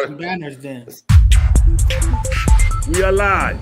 Banners then. We are live.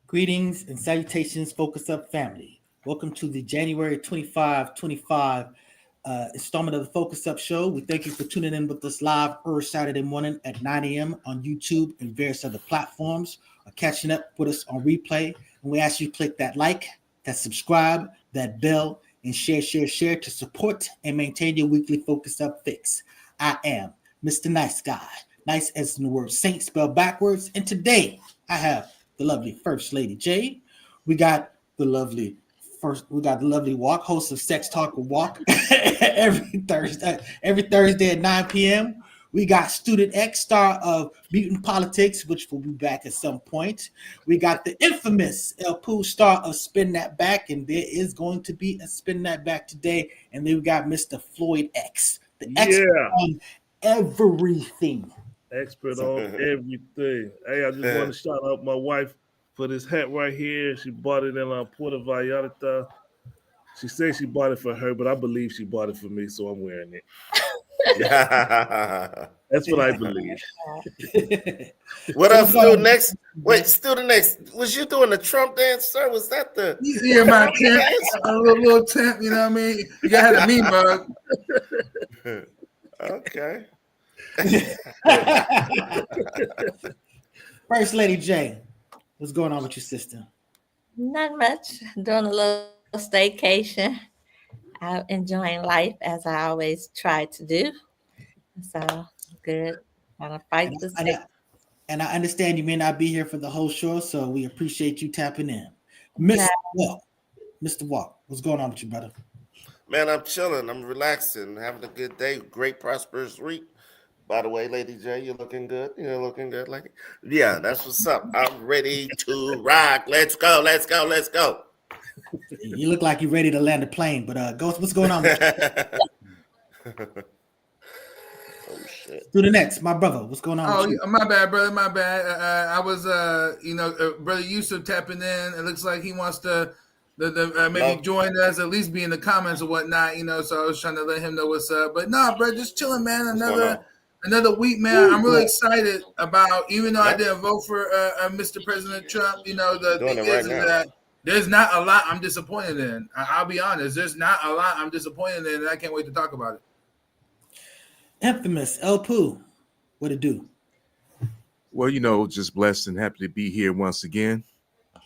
Greetings and salutations, Focus Up family. Welcome to the January 25 installment of the Focus Up Show. We thank you for tuning in with us live every Saturday morning at 9 a.m. on YouTube and various other platforms, or catching up with us on replay. And we ask you to click that like, that subscribe, that bell, and share to support and maintain your weekly Focus Up fix. I am Mr. Nice Guy. Nice as in the word saint spelled backwards. And today I have the lovely First Lady Jade. We got the lovely Walk, host of Sex Talk with Walk every Thursday at 9 p.m. We got Student X, star of Mutant Politics, which will be back at some point. We got the infamous El Pooh, star of Spin That Back, and there is going to be a Spin That Back today. And then we got Mr. Floyd X, the expert on everything. Expert on everything. Hey, I just want to shout out my wife for this hat right here. She bought it in Puerto Vallarta. She says she bought it for her, but I believe she bought it for me, so I'm wearing it. That's what I believe. What up, Student X? Wait, Student X, was you doing the Trump dance, sir? Was that the my temp, a little temp? You know what I mean? You got a mean bug. Okay. First Lady J, what's going on with your sister? Not much. Doing a little staycation. Out enjoying life as I always try to do. So good. Gonna fight this. And I understand you may not be here for the whole show, so we appreciate you tapping in. Mr. Walk, what's going on with you, brother? Man, I'm chilling. I'm relaxing, having a good day. Great, prosperous week. By the way, Lady J, you're looking good. You're looking good. Like, yeah, that's what's up. I'm ready to rock. Let's go. Let's go. Let's go. You look like you're ready to land a plane, but Ghost, what's going on with you? Oh shit. Do the next, my brother. What's going on? Oh, with you? my bad, brother. My bad. I was, brother Yusuf tapping in. It looks like he wants to maybe join us, at least be in the comments or whatnot. So I was trying to let him know what's up. But no, bro, just chilling, man. Another week, man. I'm really excited about. Even though I didn't vote for Mr. President Trump, the thing is that there's not a lot I'm disappointed in. I'll be honest. There's not a lot I'm disappointed in, and I can't wait to talk about it. Infamous El Pooh, what it do? Well, just blessed and happy to be here once again.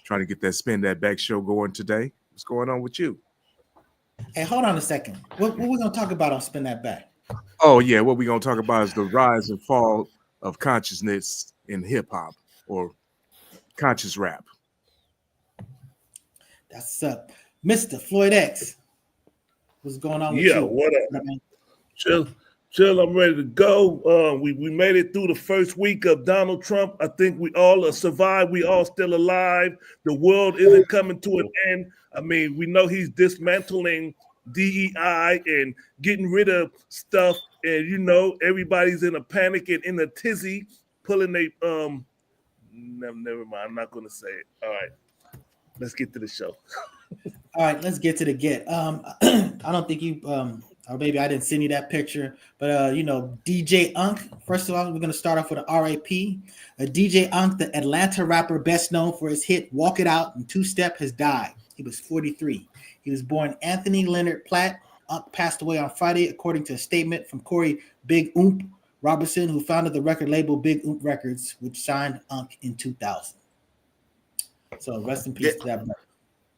Trying to get that Spin That Back show going today. What's going on with you? Hey, hold on a second. What we gonna talk about on Spin That Back? Oh yeah, what we're gonna talk about is the rise and fall of consciousness in hip hop or conscious rap. That's up, Mr. Floyd X. What's going on with you? Yeah, what up? Chill, I'm ready to go. We made it through the first week of Donald Trump. I think we all survived. We all still alive. The world isn't coming to an end. I mean, we know he's dismantling DEI and getting rid of stuff. And, everybody's in a panic and in a tizzy, pulling never mind. I'm not going to say it. All right. Let's get to the show. All right, let's get to the get. I don't think you, or maybe I didn't send you that picture, but DJ Unk. First of all, we're gonna start off with an R.I.P. DJ Unk, the Atlanta rapper best known for his hit "Walk It Out" and Two Step, has died. He was 43. He was born Anthony Leonard Platt. Unk passed away on Friday, according to a statement from Corey Big Oomp Robertson, who founded the record label Big Oomp Records, which signed Unk in 2000. So rest in peace to that brother.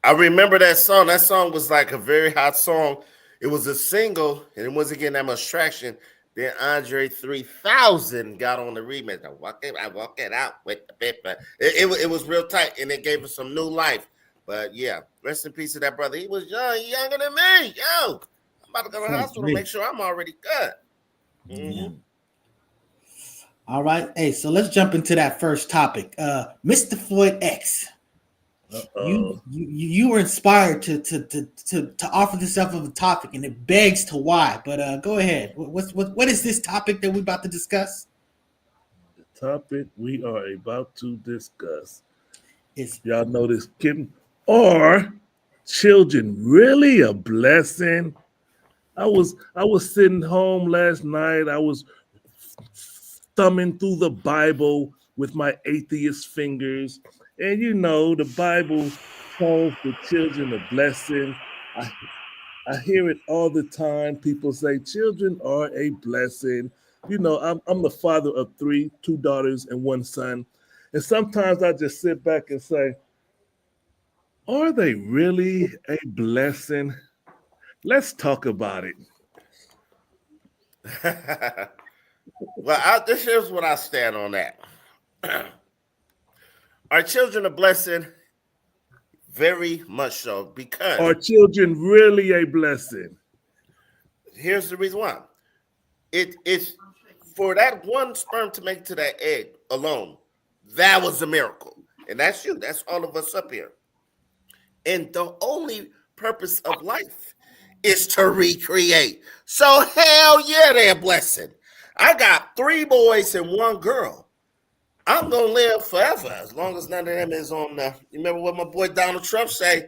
I remember that song. That song was like a very hot song. It was a single, and it wasn't getting that much traction. Then Andre 3000 got on the remix. I walk it out with the paper. It was real tight, and it gave us some new life. But yeah, rest in peace to that brother. He was young, younger than me. Yo, I'm about to go to the hospital to make sure I'm already good. Mm-hmm. All right. Hey, so let's jump into that first topic. Mr. Floyd X. You were inspired to offer this up of a topic, and it begs to why. But go ahead. What is this topic that we're about to discuss? The topic we are about to discuss. Is Y'all know this, kitten? Are children really a blessing? I was sitting home last night. I was thumbing through the Bible with my atheist fingers. And the Bible calls the children a blessing. I, I hear it all the time. People say children are a blessing. I'm the father of three, two daughters and one son. And sometimes I just sit back and say, are they really a blessing? Let's talk about it. Well, this here's what I stand on that. Are children a blessing? Very much so, because Are children really a blessing? here's the reason why. It's for that one sperm to make it to that egg alone. That was a miracle. And that's you. That's all of us up here. And the only purpose of life is to recreate. So hell yeah, they're a blessing. I got 3 boys and 1 girl. I'm gonna live forever as long as none of them is on the. You remember what my boy Donald Trump say?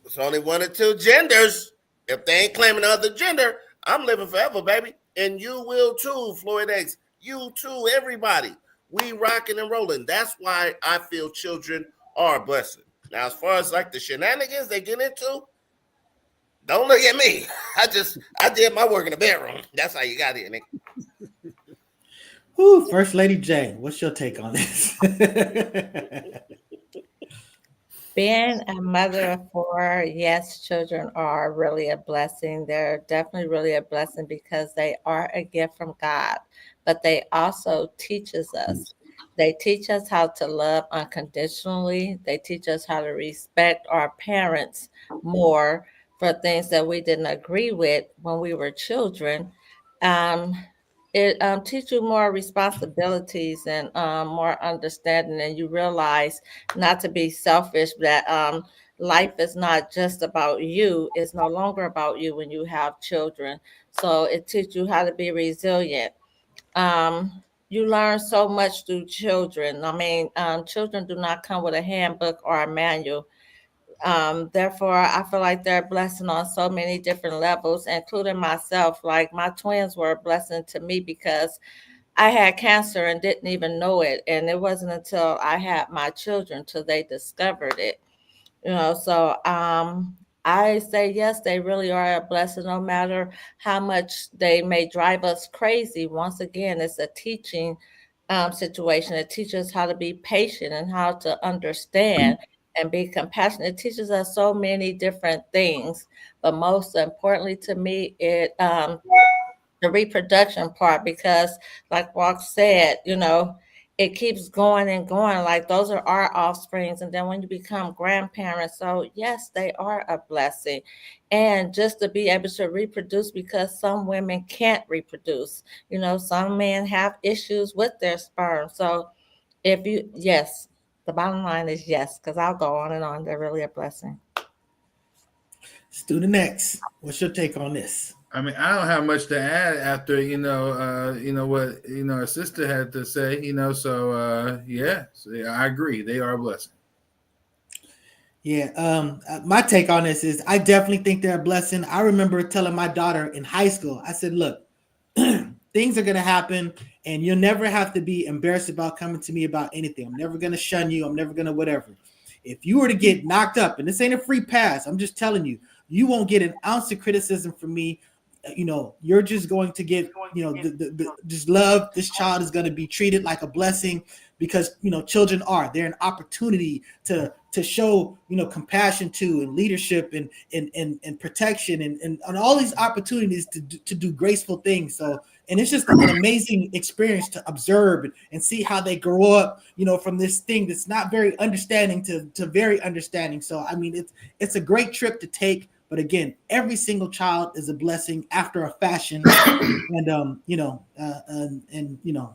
It's only 1 or 2 genders. If they ain't claiming the other gender, I'm living forever, baby. And you will too, Floyd X. You too, everybody. We rocking and rolling. That's why I feel children are a blessing. Now, as far as like the shenanigans they get into, don't look at me. I did my work in the bedroom. That's how you got here, nigga. who First Lady Jane? What's your take on this? Being a mother of 4, yes, children are really a blessing. They're definitely really a blessing because they are a gift from God, but they also teaches us. They teach us how to love unconditionally. They teach us how to respect our parents more for things that we didn't agree with when we were children. Um, it teaches you more responsibilities and more understanding, and you realize not to be selfish, that life is not just about you. It's no longer about you when you have children. So it teaches you how to be resilient. You learn so much through children. I mean, children do not come with a handbook or a manual. Therefore, I feel like they're a blessing on so many different levels, including myself. Like my twins were a blessing to me because I had cancer and didn't even know it. And it wasn't until I had my children till they discovered it. So I say yes, they really are a blessing, no matter how much they may drive us crazy. Once again, it's a teaching situation. It teaches how to be patient and how to understand and be compassionate. It teaches us so many different things, but most importantly to me, it the reproduction part, because like Walk said, it keeps going and going. Like those are our offsprings, and then when you become grandparents, so yes, they are a blessing. And just to be able to reproduce, because some women can't reproduce, some men have issues with their sperm. So if you yes, the bottom line is yes, because I'll go on and on. They're really a blessing. Student X, what's your take on this? I mean, I don't have much to add after what our sister had to say. So I agree. They are a blessing. Yeah, my take on this is I definitely think they're a blessing. I remember telling my daughter in high school, I said, look, things are going to happen and you'll never have to be embarrassed about coming to me about anything. I'm never going to shun you. I'm never going to whatever. If you were to get knocked up, and this ain't a free pass, I'm just telling you, you won't get an ounce of criticism from me. You're just going to get, just love. This child is going to be treated like a blessing because, children they're an opportunity to show, compassion to and leadership and protection and all these opportunities to do graceful things. So, and it's just an amazing experience to observe and see how they grow up, from this thing that's not very understanding to very understanding. So, I mean, it's a great trip to take. But again, every single child is a blessing after a fashion, and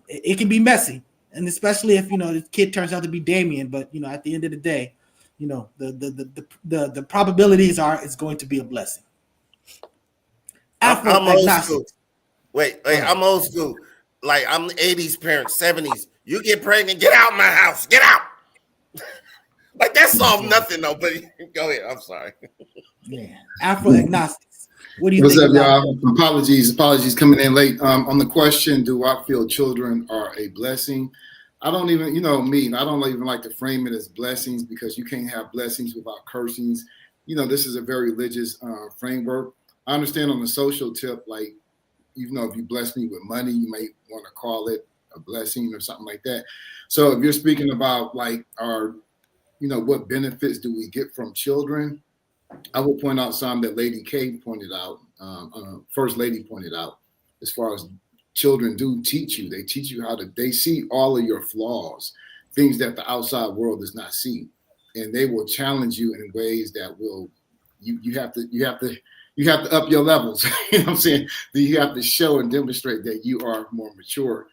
it can be messy, and especially if the kid turns out to be Damien. But at the end of the day, the probabilities are it's going to be a blessing. I'm old Afro-agnostic. school. Wait, I'm old school. Like I'm 80s parent, 70s. You get pregnant, get out of my house. Get out. Like that solved nothing though, but go ahead. I'm sorry. Yeah. Afro-agnostics. What do you What's think up, about y'all? Apologies coming in late. On the question, do I feel children are a blessing? I don't even, I don't even like to frame it as blessings because you can't have blessings without cursings. This is a very religious framework. I understand on the social tip, like, if you bless me with money, you may want to call it a blessing or something like that. So if you're speaking about like what benefits do we get from children? I will point out some that Lady K pointed out, First Lady pointed out, as far as children do teach you. They teach you they see all of your flaws, things that the outside world does not see. And they will challenge you in ways that you have to up your levels. You know what I'm saying? You have to show and demonstrate that you are more mature.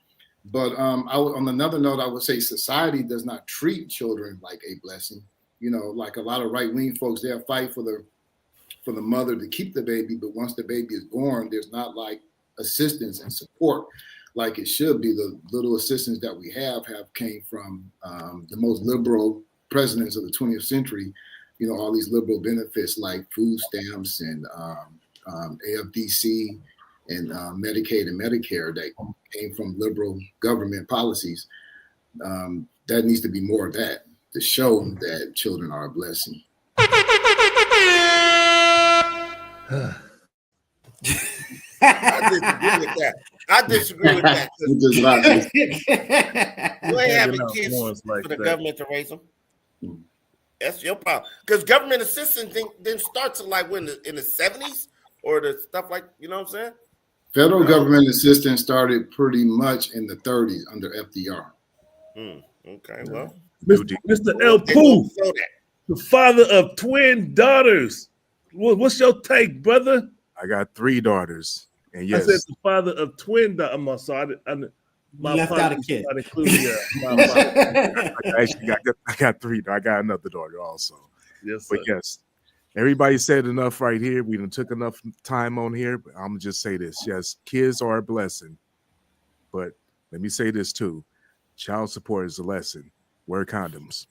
But on another note, I would say society does not treat children like a blessing. Like a lot of right-wing folks, they'll fight for the mother to keep the baby, but once the baby is born, there's not like assistance and support like it should be. The little assistance that we have came from the most liberal presidents of the 20th century. All these liberal benefits like food stamps and AFDC and Medicaid and Medicare that came from liberal government policies. That needs to be more of that to show that children are a blessing. I disagree with that. You ain't having kids for the government to raise them. That's your problem. Because government assistance didn't start till like when in the 70s or the stuff like, you know what I'm saying? Federal government assistance started pretty much in the 30s under FDR. Okay, well. Mr. El Pooh, the father of twin daughters. What's your take, brother? I got 3 daughters. And yes, I said the father of twin daughters. I'm sorry. My left out a kid. I got 3. I got another daughter also. Yes, sir. But yes, everybody said enough right here. We done took enough time on here. But I'm gonna just say this: yes, kids are a blessing. But let me say this too: child support is a lesson. Wear condoms.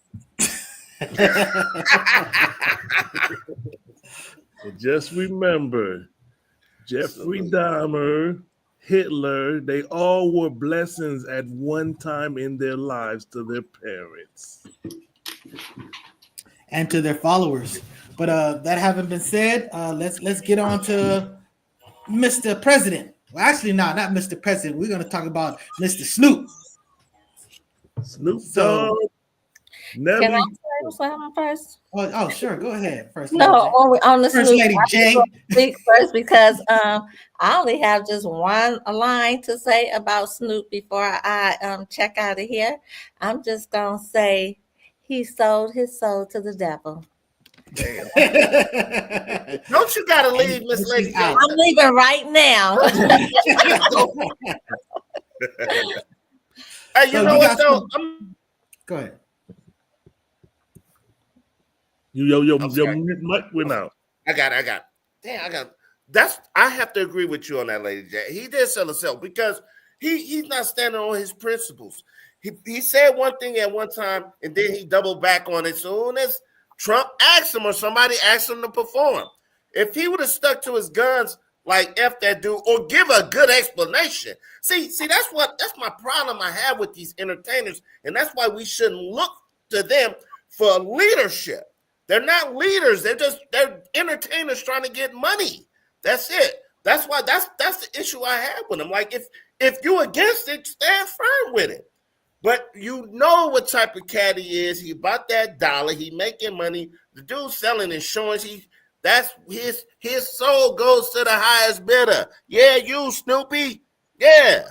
Just remember, Jeffrey Dahmer, Hitler, they all were blessings at one time in their lives to their parents and to their followers. But that having been said, let's get on to Mr. President. Well, actually, no, not Mr. President. We're going to talk about Mr. Snoop. Snoop Dogg. Can I say something first? Oh, sure. Go ahead. First, on the First Snoop, Lady J. Speak first because I only have just one line to say about Snoop before I check out of here. I'm just gonna say he sold his soul to the devil. Damn. Don't you gotta leave, Miss Lady? I'm leaving right now. Hey, you know what though? Go ahead. Your mic went out. I got it. Damn, I have to agree with you on that, Lady J. He did sell himself because he's not standing on his principles. He said one thing at one time and then he doubled back on it soon as Trump asked him or somebody asked him to perform. If he would have stuck to his guns, like F that dude, or give a good explanation. See, that's my problem I have with these entertainers, and that's why we shouldn't look to them for leadership. They're not leaders. They're entertainers trying to get money. That's it. That's why that's the issue I have with them. Like if you're against it, stand firm with it. But you know what type of cat he is. He about that dollar. He making money. The dude selling insurance. That's his soul goes to the highest bidder. Yeah, you Snoopy. Yeah.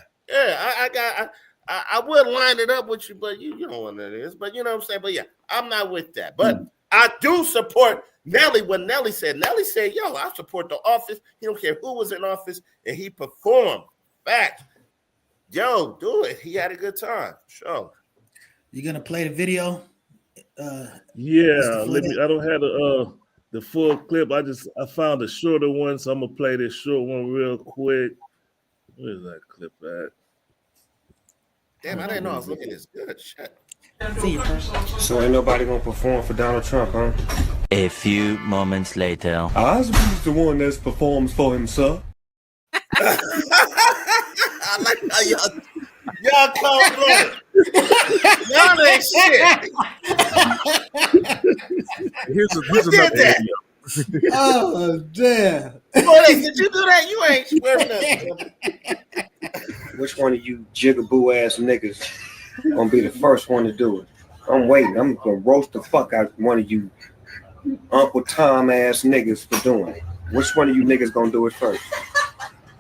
I would line it up with you, but you know what it is. But you know what I'm saying. But yeah, I'm not with that. But I do support Nelly. What Nelly said, yo, I support the office. He don't care who was in office, and he performed. Fact. Yo, do it. He had a good time. Sure. You gonna play the video? Yeah, let me. I don't have the full clip. I found a shorter one, so I'm gonna play this short one real quick. Where's that clip at? Damn, I didn't know I was looking this good. Shit. So ain't nobody gonna perform for Donald Trump, huh? A few moments later. Osborne's the one that performs for himself. I like how y'all cold-blooded. Y'all ain't shit. Here's another video. Oh damn! Boy, did you do that? You ain't swearing nothing. Which one of you jigaboo ass niggas gonna be the first one to do it? I'm waiting. I'm gonna roast the fuck out of one of you Uncle Tom ass niggas for doing it. Which one of you niggas gonna do it first?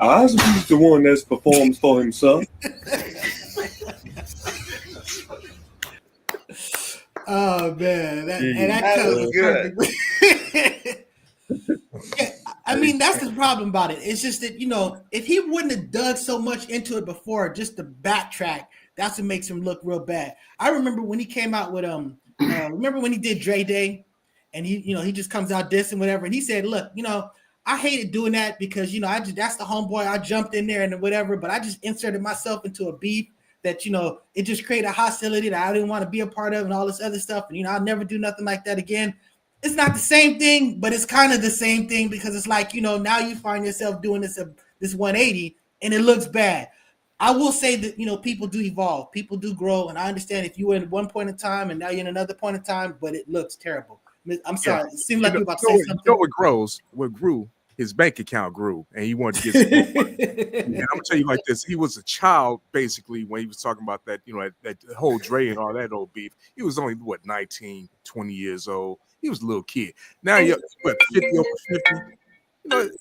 Osborne's the one that performs for himself. Oh man, that was good. I mean, that's the problem about it. It's just that, if he wouldn't have dug so much into it before, just to backtrack, that's what makes him look real bad. I remember when he came out with remember when he did Dre Day, and he just comes out dissing whatever, and he said, "Look, I hated doing that because that's the homeboy. I jumped in there and whatever, but I just inserted myself into a beef that it just created a hostility that I didn't want to be a part of and all this other stuff. And I'll never do nothing like that again." It's not the same thing, but it's kind of the same thing because it's like now you find yourself doing this 180 and it looks bad. I will say that people do evolve, people do grow, and I understand if you were at one point in time and now you're in another point in time, but it looks terrible. I'm sorry. It seemed like you were about to say something. What grew? His bank account grew, and he wanted to get some more money. And I'm gonna tell you like this: he was a child basically when he was talking about that, that whole Dre and all that old beef. He was only 19, 20 years old. He was a little kid. Now you're 50 over 50. He lives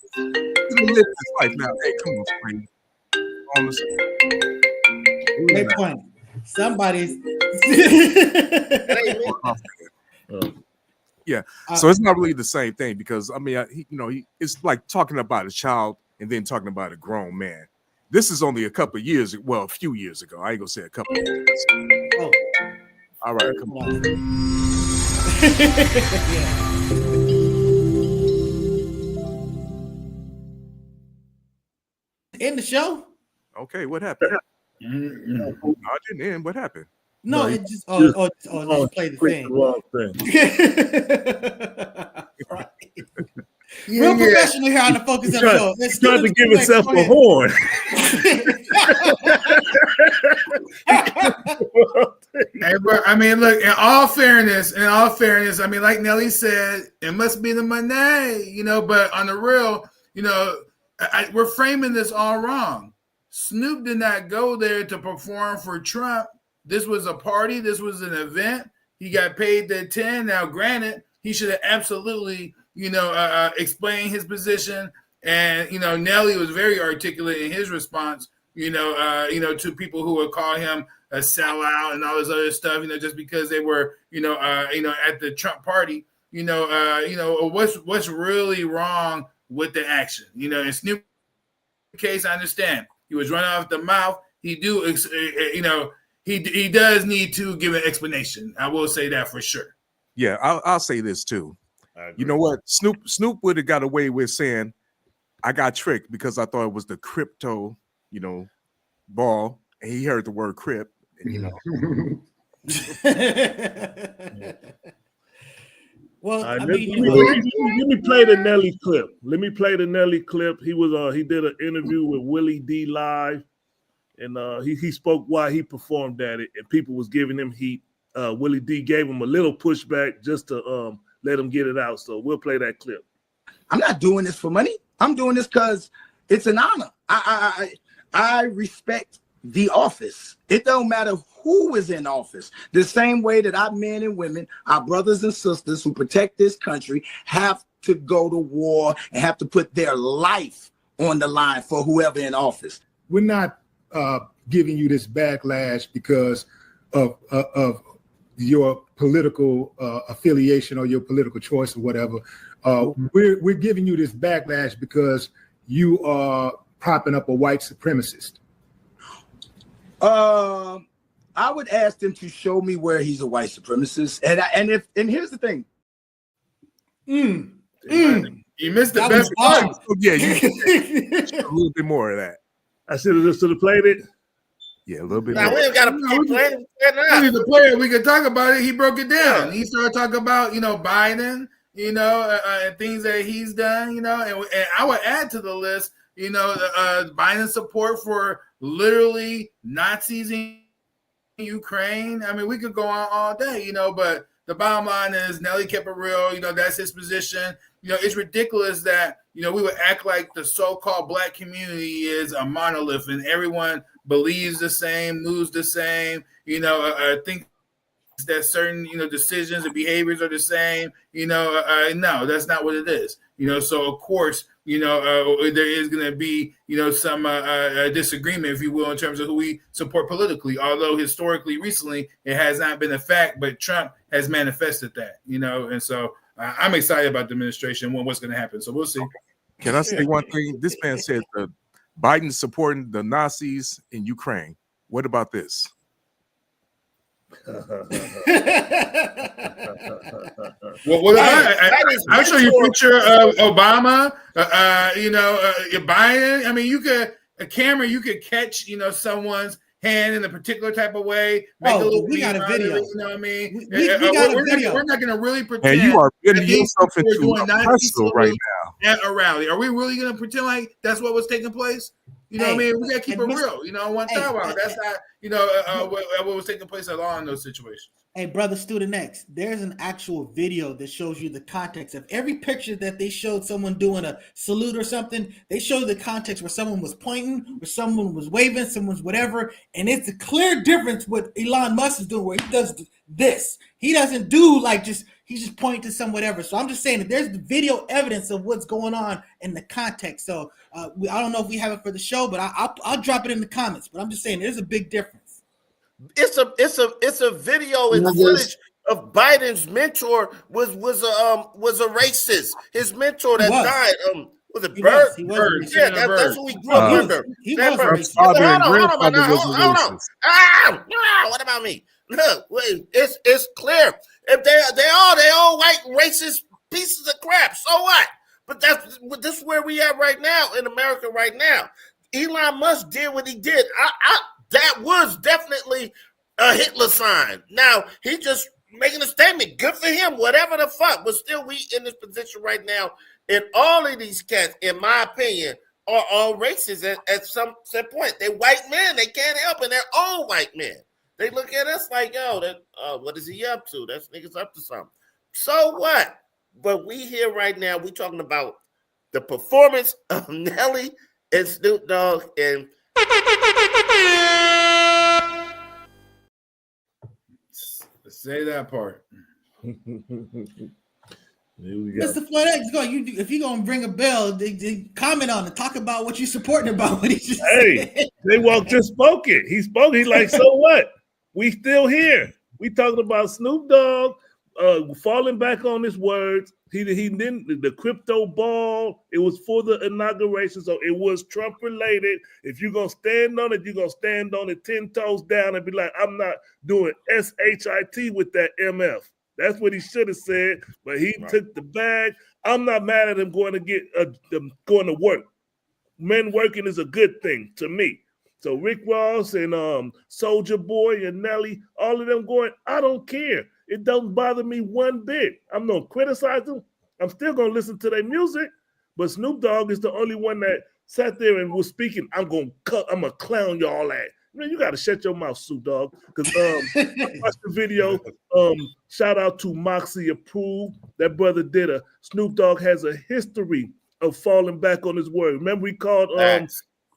his life now. Hey, come on, Spring. Honestly. Great point. Somebody's. Yeah, so it's not really the same thing because it's like talking about a child and then talking about a grown man. This is only a few years ago. I ain't gonna say a couple of years. Oh. All right, come on. End the show. Okay, what happened? I didn't end. What happened? No, it just just play the thing. Right. Real professional here on the Focus Up Show. He's trying to give himself a horn. Hey, but I mean, look. In all fairness, I mean, like Nelly said, it must be the money, But on the real, we're framing this all wrong. Snoop did not go there to perform for Trump. This was a party. This was an event. He got paid the 10. Now, granted, he should have absolutely, explained his position. And, Nelly was very articulate in his response, to people who would call him a sellout and all this other stuff, just because they were, at the Trump party, what's really wrong with the action? In Snoop's case, I understand. He was running off the mouth. He does need to give an explanation. I will say that for sure. Yeah, I'll say this too. You know what? Snoop would have got away with saying, "I got tricked because I thought it was the crypto, ball." And he heard the word "crip," and Well, let me play the Nelly clip. He did an interview with Willie D live, and he spoke why he performed at it, and people was giving him heat. Willie D gave him a little pushback just to let him get it out. So we'll play that clip. I'm not doing this for money. I'm doing this because it's an honor. I respect the office. It don't matter who is in office. The same way that our men and women, our brothers and sisters who protect this country have to go to war and have to put their life on the line for whoever in office. We're not giving you this backlash because of your political affiliation or your political choice or whatever. We're giving you this backlash because you are propping up a white supremacist. I would ask them to show me where he's a white supremacist, and here's the thing. You missed the That best was part. Oh, yeah, you a little bit more of that. I should have played it. Yeah, a little bit Now more. we ain't got to keep playing. We need to play it. We could talk about it. He broke it down. He started talking about, Biden, and things that he's done, and I would add to the list, Biden's support for literally Nazis in Ukraine. I mean, we could go on all day, but the bottom line is Nelly kept it real. That's his position. It's ridiculous that, we would act like the so-called black community is a monolith and everyone believes the same, moves the same, thinks that certain, decisions and behaviors are the same. No, that's not what it is. So of course, there is going to be, some disagreement, if you will, in terms of who we support politically. Although historically, recently, it has not been a fact, but Trump has manifested that, and so I'm excited about the administration and what's going to happen. So we'll see. Can I say one thing? This man said Biden supporting the Nazis in Ukraine. What about this? Well, what I'll show you a picture of Obama, Biden. I mean, you could catch, someone's hand in a particular type of way. We got a video. You know what I mean? We got a video. We're not going to really pretend. And you are getting these yourself people into are doing a Nazi pretzel right salute now. at a rally. Are we really going to pretend like that's what was taking place? What I mean? We got to keep it real. One time out. That's not, what was taking place at all in those situations. Hey, brother Student X, there's an actual video that shows you the context of every picture that they showed someone doing a salute or something. They showed the context where someone was pointing, where someone was waving, someone's whatever. And it's a clear difference what Elon Musk is doing, where he does this. He doesn't do he's just pointing to some whatever. So I'm just saying that there's the video evidence of what's going on in the context. So I don't know if we have it for the show, but I'll drop it in the comments. But I'm just saying there's a big difference. It's a video and footage of Biden's mentor was a racist. His mentor that died. Was it Bird? Yeah, that's who he grew up under. He was a racist. Hold on. What about me? Look, wait, it's clear. If they all white racist pieces of crap. So what? But this is where we at right now in America right now. Elon Musk did what he did. That was definitely a Hitler sign. Now, he just making a statement. Good for him, whatever the fuck. But still, we in this position right now. And all of these cats, in my opinion, are all racist at some point. They're white men. They can't help it. They're all white men. They look at us like, what is he up to? That nigga's up to something. So what? But we here right now, we talking about the performance of Nelly and Snoop Dogg and say that part. Mr. Floyd X, if you're gonna ring a bell, they comment on it. Talk about what you're supporting about what he just said. They just spoke it. He spoke. He's like, so what? We still here. We talking about Snoop Dogg falling back on his words. He didn't the crypto ball. It was for the inauguration, so it was Trump related. If you're gonna stand on it, you're gonna stand on it 10 toes down and be like, I'm not doing SHIT with that MF. That's what he should have said, but he took the bag. I'm not mad at him going to work. Men working is a good thing to me. So Rick Ross and Soldier Boy and Nelly, all of them going, I don't care. It doesn't bother me one bit. I'm not criticize them. I'm still gonna listen to their music. But Snoop Dogg is the only one that sat there and was speaking. I'm gonna clown y'all at. Man, you gotta shut your mouth, Snoop Dogg. Because I watched the video. Shout out to Moxie Approved. That brother did Snoop Dogg has a history of falling back on his word. Remember we called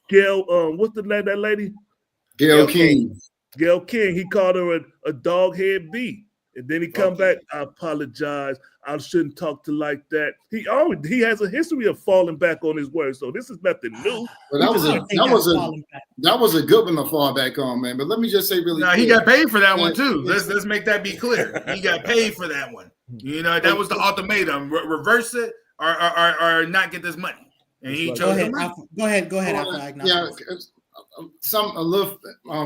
Gail, what's that lady? Gail King. Gail King. He called her a dog head B. And then he come back, I apologize. I shouldn't talk to like that. He has a history of falling back on his word, so this is nothing new. But that was a good one to fall back on, man. But let me just say really quick. He got paid for that one too. Let's make that be clear. He got paid for that one. You know, that was the ultimatum: reverse it or not get this money. And he chose the money. Go ahead. Yeah, a little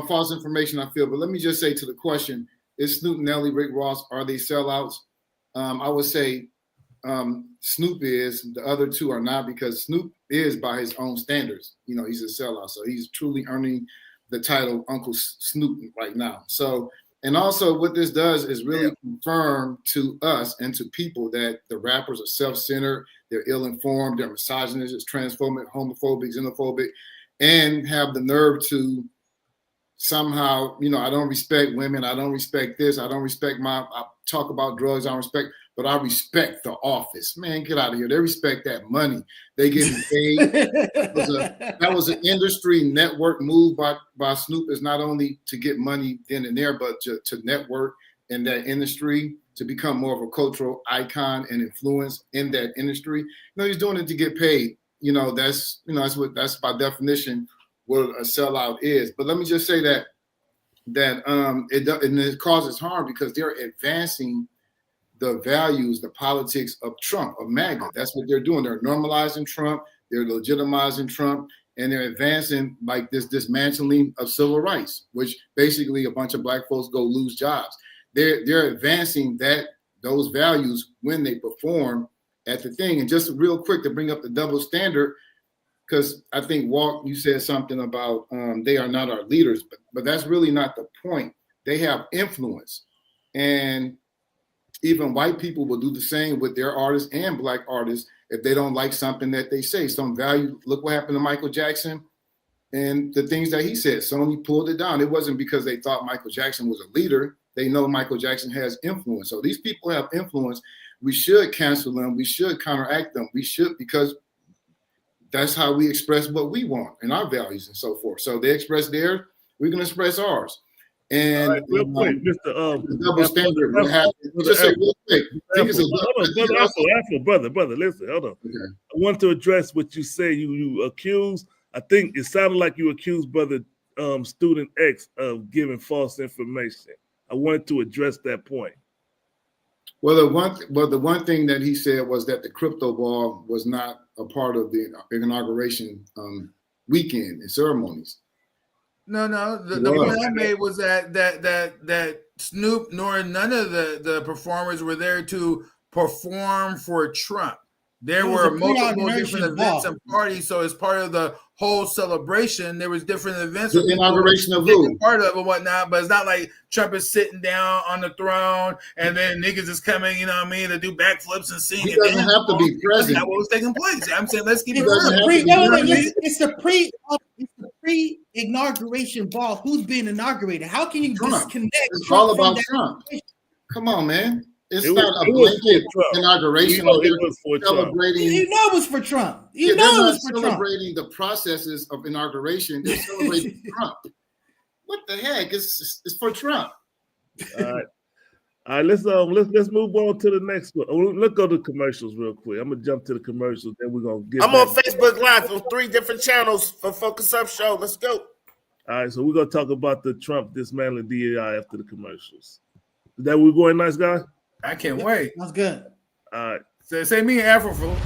false information I feel, but let me just say to the question: is Snoop, Nelly, Rick Ross, are they sellouts? I would say Snoop is. The other two are not, because Snoop is, by his own standards, you know, he's a sellout. So he's truly earning the title Uncle Snoop right now. So, and also what this does is really confirm to us and to people that the rappers are self-centered, they're ill-informed, they're misogynist, transphobic, homophobic, xenophobic, and have the nerve to somehow, you know, I don't respect women, I don't respect this, I don't respect I talk about drugs, I don't respect, but I respect the office. Man, get out of here. They respect that money. They get paid. That was an industry network move by Snoop, is not only to get money then and there, but to network in that industry, to become more of a cultural icon and influence in that industry. You know, he's doing it to get paid. You know, that's by definition what a sellout is. But let me just say that it causes harm because they're advancing the values, the politics of Trump, of MAGA. That's what they're doing. They're normalizing Trump, they're legitimizing Trump, and they're advancing like this dismantling of civil rights, which basically a bunch of black folks go lose jobs. They're advancing those values when they perform at the thing. And just real quick to bring up the double standard, because I think, Walt, you said something about they are not our leaders, but that's really not the point. They have influence. And even white people will do the same with their artists and black artists if they don't like something that they say. Some value, look what happened to Michael Jackson and the things that he said. Sony pulled it down. It wasn't because they thought Michael Jackson was a leader. They know Michael Jackson has influence. So these people have influence. We should cancel them. We should counteract them. We should, because that's how we express what we want and our values and so forth. So they express theirs, we can express ours. And right, real quick, Mr. Double standard. Just say real quick. Brother, listen, hold on. Okay. I want to address what you say. You accused. I think it sounded like you accused brother student X of giving false information. I wanted to address that point. Well, the one thing that he said was that the crypto ball was not a part of the inauguration weekend and ceremonies. No. The point I made was that Snoop nor none of the performers were there to perform for Trump. There were multiple different events and parties, so as part of the whole celebration, there was different events. The inauguration of who? Part of it and whatnot, but it's not like Trump is sitting down on the throne and then niggas is coming, you know what I mean, to do backflips and sing. He doesn't have to be present. That's not what was taking place. I'm saying let's keep it real. It's the pre-inauguration ball. Who's being inaugurated? How can you disconnect? It's all about Trump. Come on, man. It's not a blanket inauguration. It was for celebrating. You know it was for Trump. You know it was for Trump. Celebrating the processes of inauguration. They're celebrating Trump. What the heck? It's for Trump. All right. Let's move on to the next one. Let's go to commercials real quick. I'm gonna jump to the commercials. Then we're gonna get. I'm on Facebook Live on 3 different channels for Focus Up Show. Let's go. All right, so we're gonna talk about the Trump dismantling DEI after the commercials. Is that where we're going, nice guy? I can't wait. That's good. All right. So say me and Afro fool.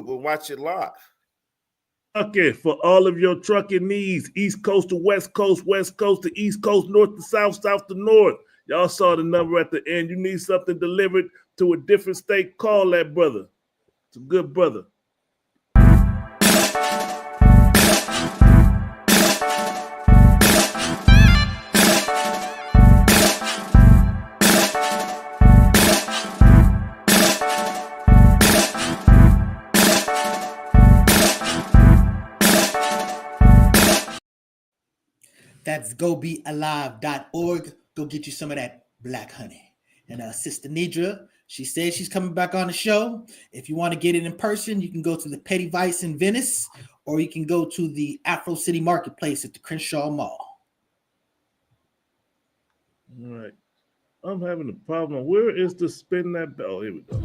But watch it live. Okay, for all of your trucking needs, East Coast to West Coast to East Coast, North to South to North. Y'all saw the number at the end. You need something delivered to a different state, call that brother. It's a good brother. That's gobealive.org. Go get you some of that black honey. And Sister Nidra, she said she's coming back on the show. If you want to get it in person, you can go to the Petty Vice in Venice, or you can go to the Afro City Marketplace at the Crenshaw Mall. All right. I'm having a problem. Where is the spin that bell? Here we go.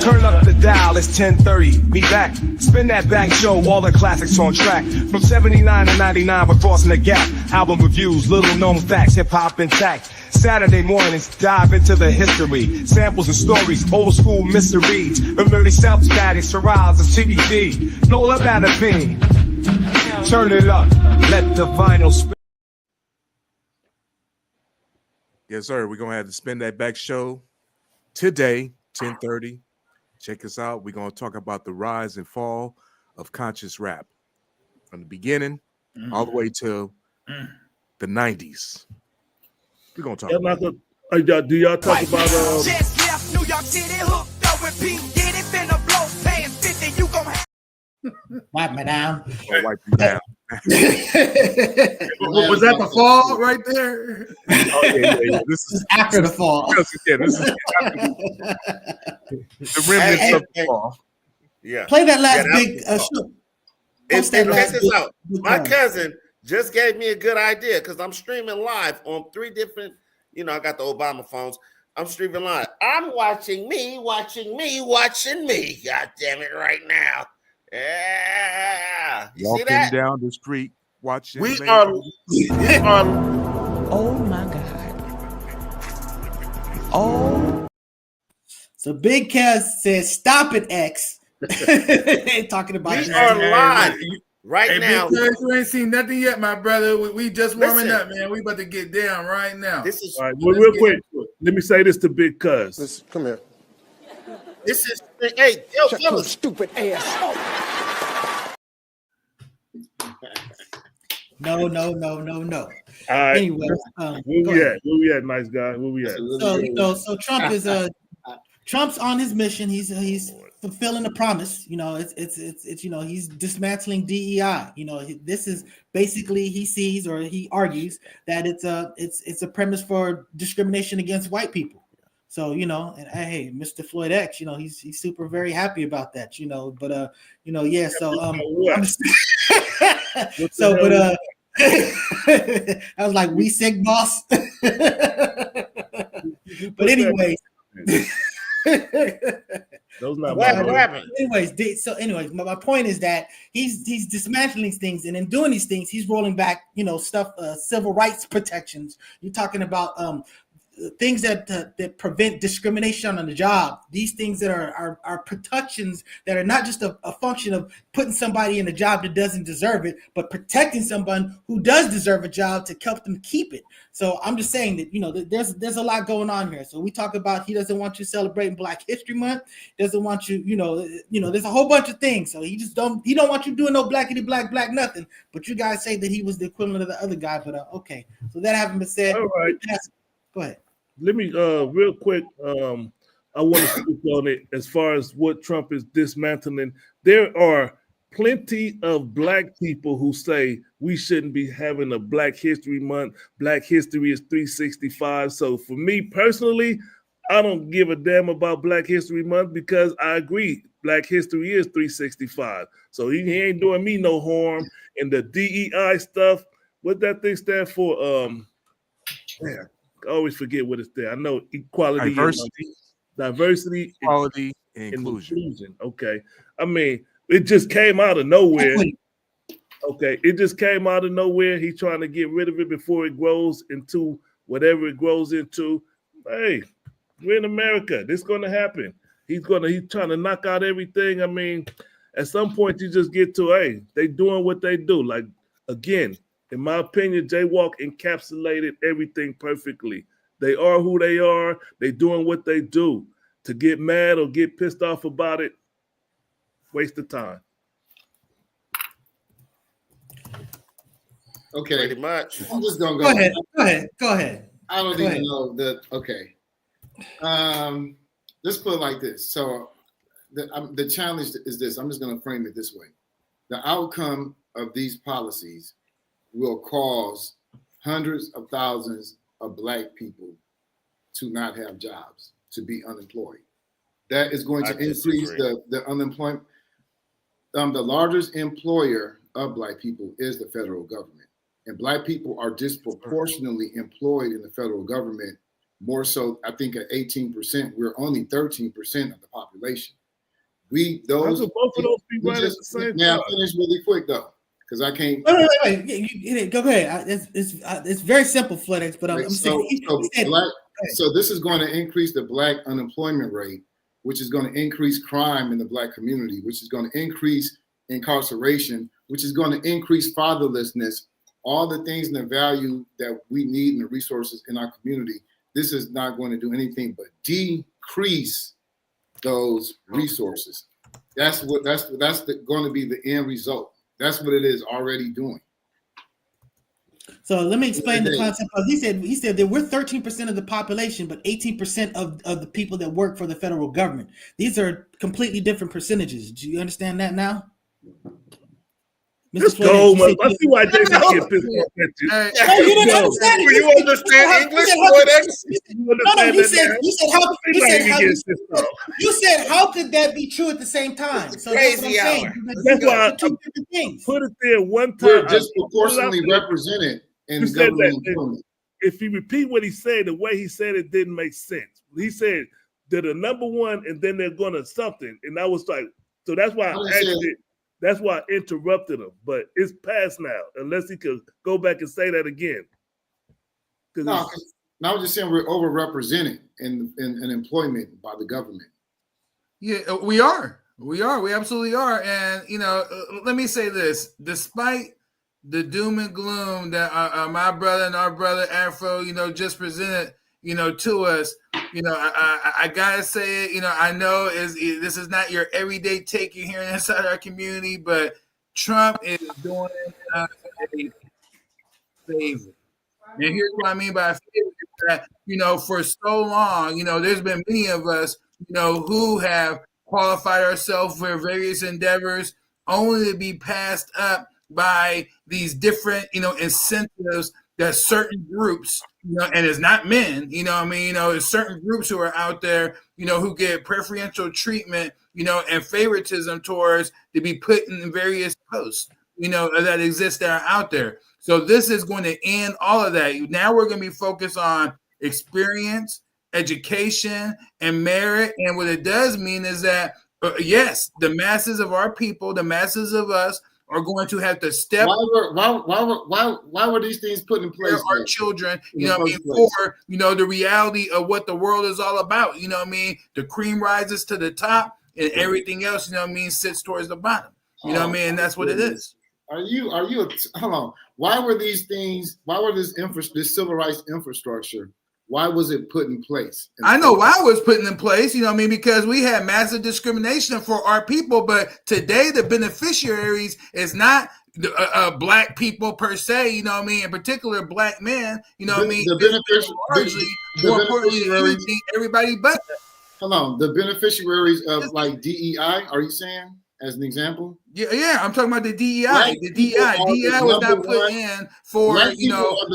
Turn up the dial, it's 10:30. Be back. Spin that back show, all the classics on track. From 79 to 99, we're crossing the gap. Album reviews, little known facts, hip hop intact. Saturday mornings, dive into the history. Samples and stories, old school mysteries. Early self-static, Shiraz of TBD. Roll up at a bean. Turn it up, let the vinyl spin. Yes, sir. We're going to have to spin that back show today, 10:30. Check us out. We're going to talk about the rise and fall of conscious rap from the beginning all the way to the 90s. We're going to talk about it. Do y'all talk about... Just left New York City, hooked up with Pete Diddy, finna blow, paying 50, you gon' have... Wipe me down. Wipe you down. Was that the fall right there? Oh, yeah. This is after the fall. This is after the remnants of the fall. Yeah. Play that last big show. And check this out. My cousin just gave me a good idea because I'm streaming live on 3 different, I got the Obama phones. I'm streaming live. I'm watching me. God damn it, right now. Yeah. You Walking see that? down the street, watching. We are. Oh my God. Oh. So Big Cass says, "Stop it, X." Talking about we are live right now. You ain't seen nothing yet, my brother. We just warming up, man. We about to get down right now. This is all right. Well, real quick, let me say this to Big Cuz. Come here. This is hey, yo, Shut fellas. your stupid ass. No. All right. Anyway, where we at, nice guy? Where we at? So Trump is Trump's on his mission. He's fulfilling the promise. It's he's dismantling DEI. This is basically he sees or he argues that it's a premise for discrimination against white people. So, and hey, Mr. Floyd X, he's super very happy about that, but yeah, so I was like, we sick, boss. But anyway. Those not what happened. Anyways, my point is that he's dismantling things, and in doing these things, he's rolling back, stuff, civil rights protections. You're talking about things that prevent discrimination on the job. These things that are protections that are not just a function of putting somebody in a job that doesn't deserve it, but protecting someone who does deserve a job to help them keep it. So I'm just saying that there's a lot going on here. So we talk about he doesn't want you celebrating Black History Month, doesn't want you there's a whole bunch of things. So he don't want you doing no blackity black nothing. But you guys say that he was the equivalent of the other guy. But okay, so that having been said, all right, go ahead. Let me real quick. I want to speak on it as far as what Trump is dismantling. There are plenty of Black people who say we shouldn't be having a Black History Month. Black history is 365. So for me personally, I don't give a damn about Black History Month because I agree Black history is 365. So he ain't doing me no harm. And the DEI stuff, what that thing stand for? I always forget what it's there. I know equality, diversity, equality, and inclusion. Okay. I mean, it just came out of nowhere. Okay. It just came out of nowhere. He's trying to get rid of it before it grows into whatever it grows into. Hey, we're in America. This is going to happen. He's trying to knock out everything. I mean, at some point you just get to, hey, they doing what they do. Like, again, in my opinion, Jaywalk encapsulated everything perfectly. They are who they are. They doing what they do. To get mad or get pissed off about it, waste of time. Okay. Pretty much. I'm just gonna go ahead. Go ahead. I don't even know that. Okay. Let's put it like this. So the challenge is this. I'm just gonna frame it this way. The outcome of these policies will cause hundreds of thousands of Black people to not have jobs, to be unemployed. That is going to increase the unemployment. The largest employer of Black people is the federal government. And Black people are disproportionately employed in the federal government, more so, I think, at 18%. We're only 13% of the population. Both of those be right at the same time. Now, finish really quick, though, because I can't. Wait. Go ahead. It's very simple, FedEx, but I'm saying. So this is going to increase the Black unemployment rate, which is going to increase crime in the Black community, which is going to increase incarceration, which is going to increase fatherlessness, all the things and the value that we need and the resources in our community. This is not going to do anything but decrease those resources. That's going to be the end result. That's what it is already doing. So let me explain the concept of. He said that we're 13% of the population, but 18% of the people that work for the federal government. These are completely different percentages. Do you understand that now? Let's go, man. I see why Jason get pissed off at you. You didn't understand it. You understand English, You said how could that be true at the same time? So crazy that's hour. That's why I put it there one time. We're disproportionately represented in government employment. If you repeat what he said, the way he said it didn't make sense. He said they're the number one, and then they're gonna something, and I was like, so that's why I asked it. That's why I interrupted him, but it's past now, unless he could go back and say that again. No, I'm just saying we're overrepresented in employment by the government. Yeah, we are. We absolutely are. And, let me say this. Despite the doom and gloom that my brother and our brother Afro, just presented, to us, I gotta say it. I know this is not your everyday take you're hearing inside our community, but Trump is doing us a favor. And here's what I mean by favor: that for so long, there's been many of us, who have qualified ourselves for various endeavors, only to be passed up by these different, incentives that certain groups, and it's not men, it's certain groups who are out there, who get preferential treatment, and favoritism towards to be put in various posts, that exist that are out there. So this is going to end all of that. Now we're going to be focused on experience, education, and merit. And what it does mean is that, yes, the masses of our people, the masses of us, are going to have to step. Why were these things put in place? Our children, for the reality of what the world is all about. The cream rises to the top, and everything else, sits towards the bottom. And that's what it is. Are you? Hold on. Why were these things? Why were this civil rights infrastructure? Why was it put in place? I know why it was put in place, because we had massive discrimination for our people. But today, the beneficiaries is not Black people per se, in particular Black men, largely, more importantly, everybody but that. Hold on. The beneficiaries of like DEI, are you saying, as an example? Yeah, I'm talking about the DEI. The DEI was not put in for,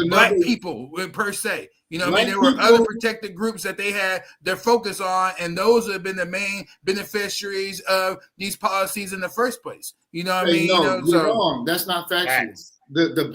Black people per se. There were other protected groups that they had their focus on, and those have been the main beneficiaries of these policies in the first place. You're wrong. That's not factual. The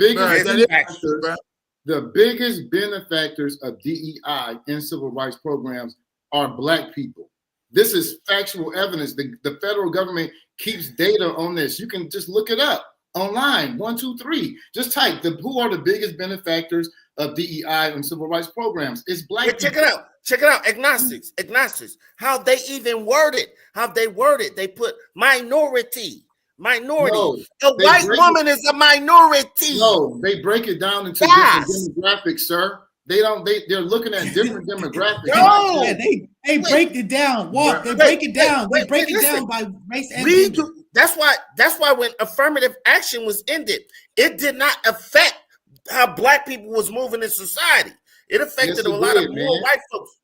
biggest benefactors of DEI and civil rights programs are Black people. This is factual evidence. The federal government keeps data on this. You can just look it up online. 1, 2, 3. Just type who are the biggest benefactors of DEI and civil rights programs. It's Black people. Check it out. Agnostics. How they even word it. They put minority. No, a white woman is a minority. No, they break it down into different demographics, sir. They're looking at different demographics. No, they break it down. They break it down. They break it down by race and gender. That's why when affirmative action was ended, it did not affect how Black people was moving in society. It affected a lot of more white folks.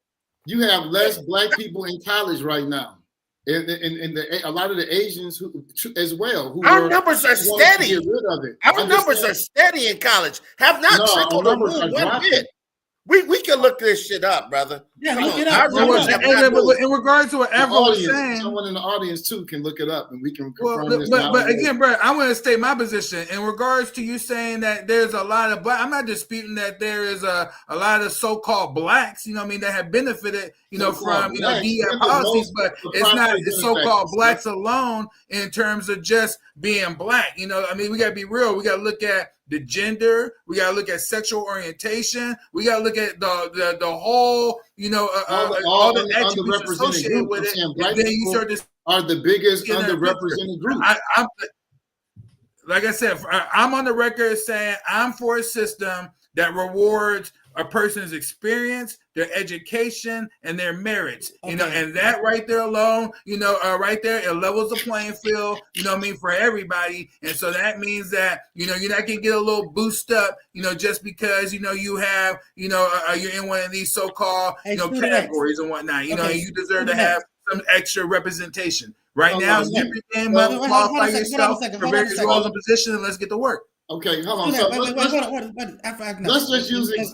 You have less Black people in college right now. and a lot of the Asians who as well. Our numbers are steady. Get rid of it. Our numbers are steady in college. Have not trickled or moved one bit. We can look this shit up, brother. Yeah, Come look on. it up. Our numbers have not moved. In regards to what Ever was saying, someone in the audience too can look it up, and we can confirm this. But again, bro, I want to state my position in regards to you saying that there's a lot of black. I'm not disputing that there is a lot of so-called blacks, you know what I mean, that have benefited, from DEI policies, but it's not so-called blacks alone in terms of just being black. You know, I mean, we got to be real. We got to look at the gender, we gotta look at sexual orientation, we gotta look at the whole, all the attributes associated with it. And then you start to are the biggest underrepresented group. Like I said, I'm on the record saying I'm for a system that rewards a person's experience, their education, and their merits. And that right there alone, right there, it levels the playing field, for everybody. And so that means that, you're not gonna get a little boost up, just because, you have, you're in one of these so-called, categories and whatnot, you deserve to have some extra representation. Right now, you must qualify yourself for various roles and positions, and let's get to work. Okay, hold on. Let's just use it.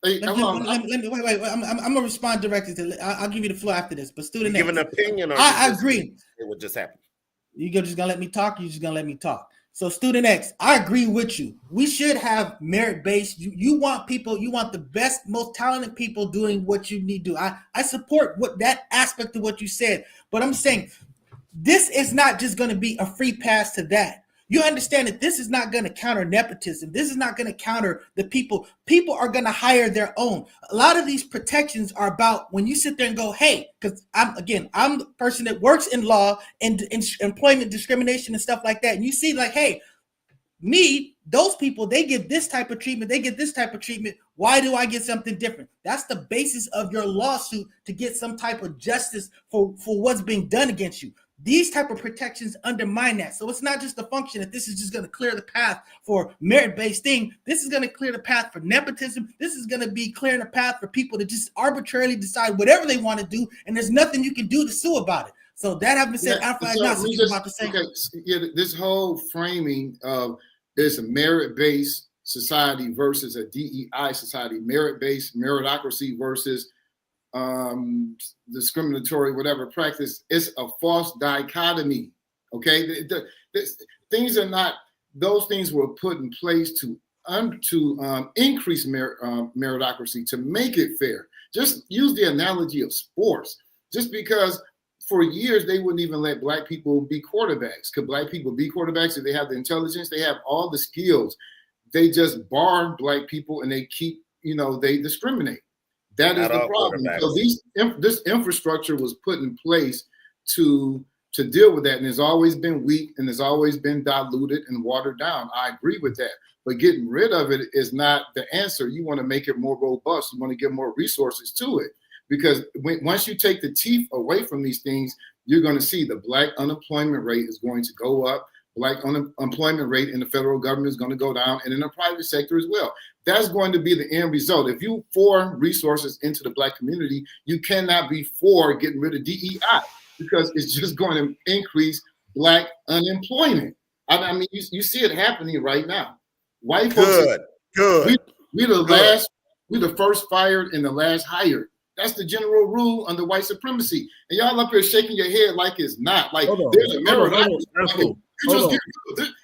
Wait. I'm gonna respond directly to. I'll give you the floor after this. But student, give an opinion. Or I agree. It would just happen. You're just gonna let me talk. You're just gonna let me talk. So, student X, I agree with you. We should have merit based. You want people. You want the best, most talented people doing what you need to do. I support that aspect of what you said. But I'm saying this is not just going to be a free pass to that. You understand that this is not going to counter nepotism. This is not going to counter the people. People are going to hire their own. A lot of these protections are about when you sit there and go, hey, because I'm the person that works in law and employment discrimination and stuff like that. And you see like, hey, those people, they get this type of treatment. They get this type of treatment. Why do I get something different? That's the basis of your lawsuit to get some type of justice for what's being done against you. These type of protections undermine that. So it's not just a function that this is just going to clear the path for merit-based thing. This is going to clear the path for nepotism. This is going to be clearing the path for people to just arbitrarily decide whatever they want to do, and there's nothing you can do to sue about it. So that having been said, about to say. This whole framing of this merit-based society versus a DEI society, merit-based meritocracy versus discriminatory whatever practice, is a false dichotomy. Okay, things are not; those things were put in place to increase meritocracy, to make it fair. Just use the analogy of sports. Just because for years they wouldn't even let black people be quarterbacks. Could black people be quarterbacks if they have the intelligence? They have all the skills. They just bar black people and they keep, they discriminate. That is the problem. So this infrastructure was put in place to deal with that, and it's always been weak and it's always been diluted and watered down. I agree with that, but getting rid of it is not the answer. You want to make it more robust. You want to give more resources to it, because once you take the teeth away from these things, you're going to see the black unemployment rate is going to go up. Black unemployment rate in the federal government is going to go down, and in the private sector as well. That's going to be the end result. If you pour resources into the black community, you cannot be for getting rid of DEI, because it's just going to increase black unemployment. I mean, you see it happening right now. White folks, good. We the first fired and the last hired. That's the general rule under white supremacy. And y'all up here shaking your head like it's not. Like there's a meritocracy.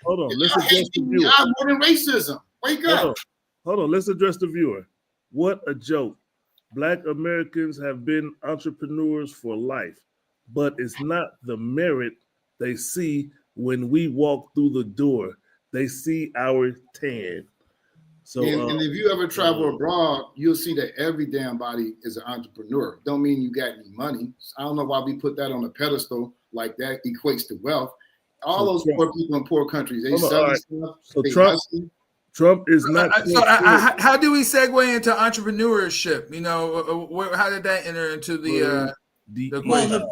Hold on. Let's address the viewer. More than racism. Wake up. Hold on. Let's address the viewer. What a joke. Black Americans have been entrepreneurs for life, but it's not the merit they see when we walk through the door. They see our tan. So, and if you ever travel abroad, you'll see that every damn body is an entrepreneur. Don't mean you got any money. I don't know why we put that on a pedestal like that equates to wealth. All those poor people in poor countries, they sell stuff. So Trump is not. How do we segue into entrepreneurship? How did that enter into the equation?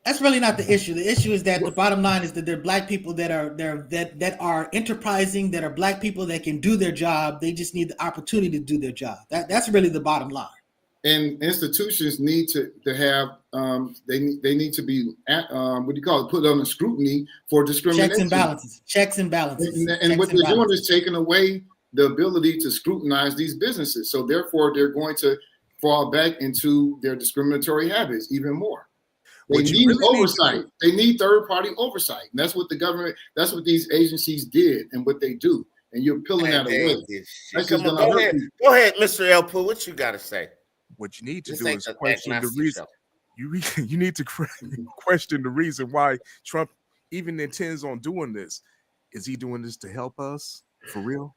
That's really not the issue. The issue is that the bottom line is that there are black people that are enterprising, that are black people that can do their job. They just need the opportunity to do their job. That's really the bottom line. And institutions need to have they need to be what do you call it, put under scrutiny for discrimination. Checks and balances. And what they're doing is taking away the ability to scrutinize these businesses. So therefore, they're going to fall back into their discriminatory habits even more. They need oversight. They need third-party oversight. And that's what the government, that's what these agencies did and what they do. And you're peeling that away. Go ahead, Mr. El Poo. What you got to say? What you need to do is question the reason. You need to question the reason why Trump even intends on doing this. Is he doing this to help us for real?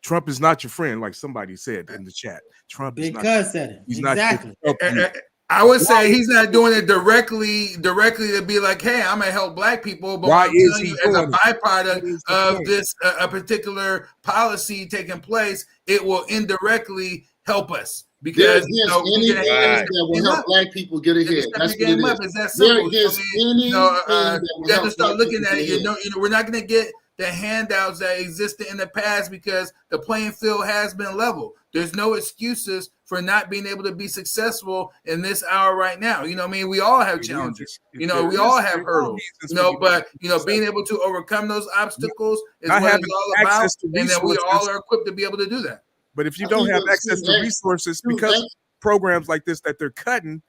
Trump is not your friend, like somebody said in the chat. Trump is not. Said it. He's exactly. not. I would say he's not doing it directly to be like, hey, I'm gonna help black people. But why is he as a byproduct of this a particular policy taking place, it will indirectly help us. Because anything that will help black people get ahead. That's what it is. It's that simple. You have to start looking at it. You know, we're not going to get the handouts that existed in the past because the playing field has been level. There's no excuses for not being able to be successful in this hour right now. You know what I mean? We all have challenges. You know, we all have hurdles. You know, but being able to overcome those obstacles is what it's all about. And then we all are equipped to be able to do that. But if you don't have access to resources because programs like this that they're cutting,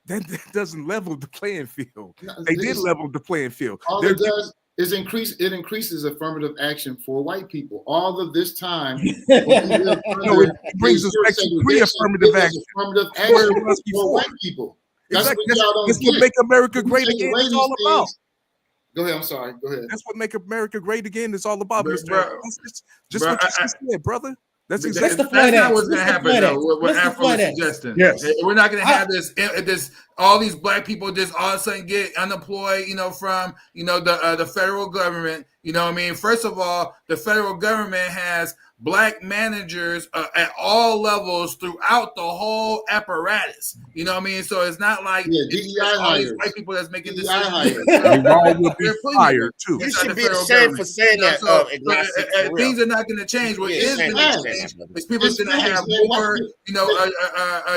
that doesn't level the playing field. They did level the playing field. All it does is increases affirmative action for white people. All of this time, it brings us back to pre-affirmative action. Affirmative action for white people. That's what Make America Great Again is all about. Go ahead. I'm sorry. Go ahead. That's what Make America Great Again is all about, Mr. Just what you said, brother. That's exactly not what's going to happen, though. What Afro is suggesting. Yes, we're not going to have this. All these black people just all of a sudden get unemployed. From the federal government. You know what I mean? First of all, the federal government has black managers at all levels throughout the whole apparatus. You know what I mean? So it's not like all these white people that's making decisions. They're fired too. You should be ashamed for saying that. Things are not going to change. What is going to change is people are going to have more,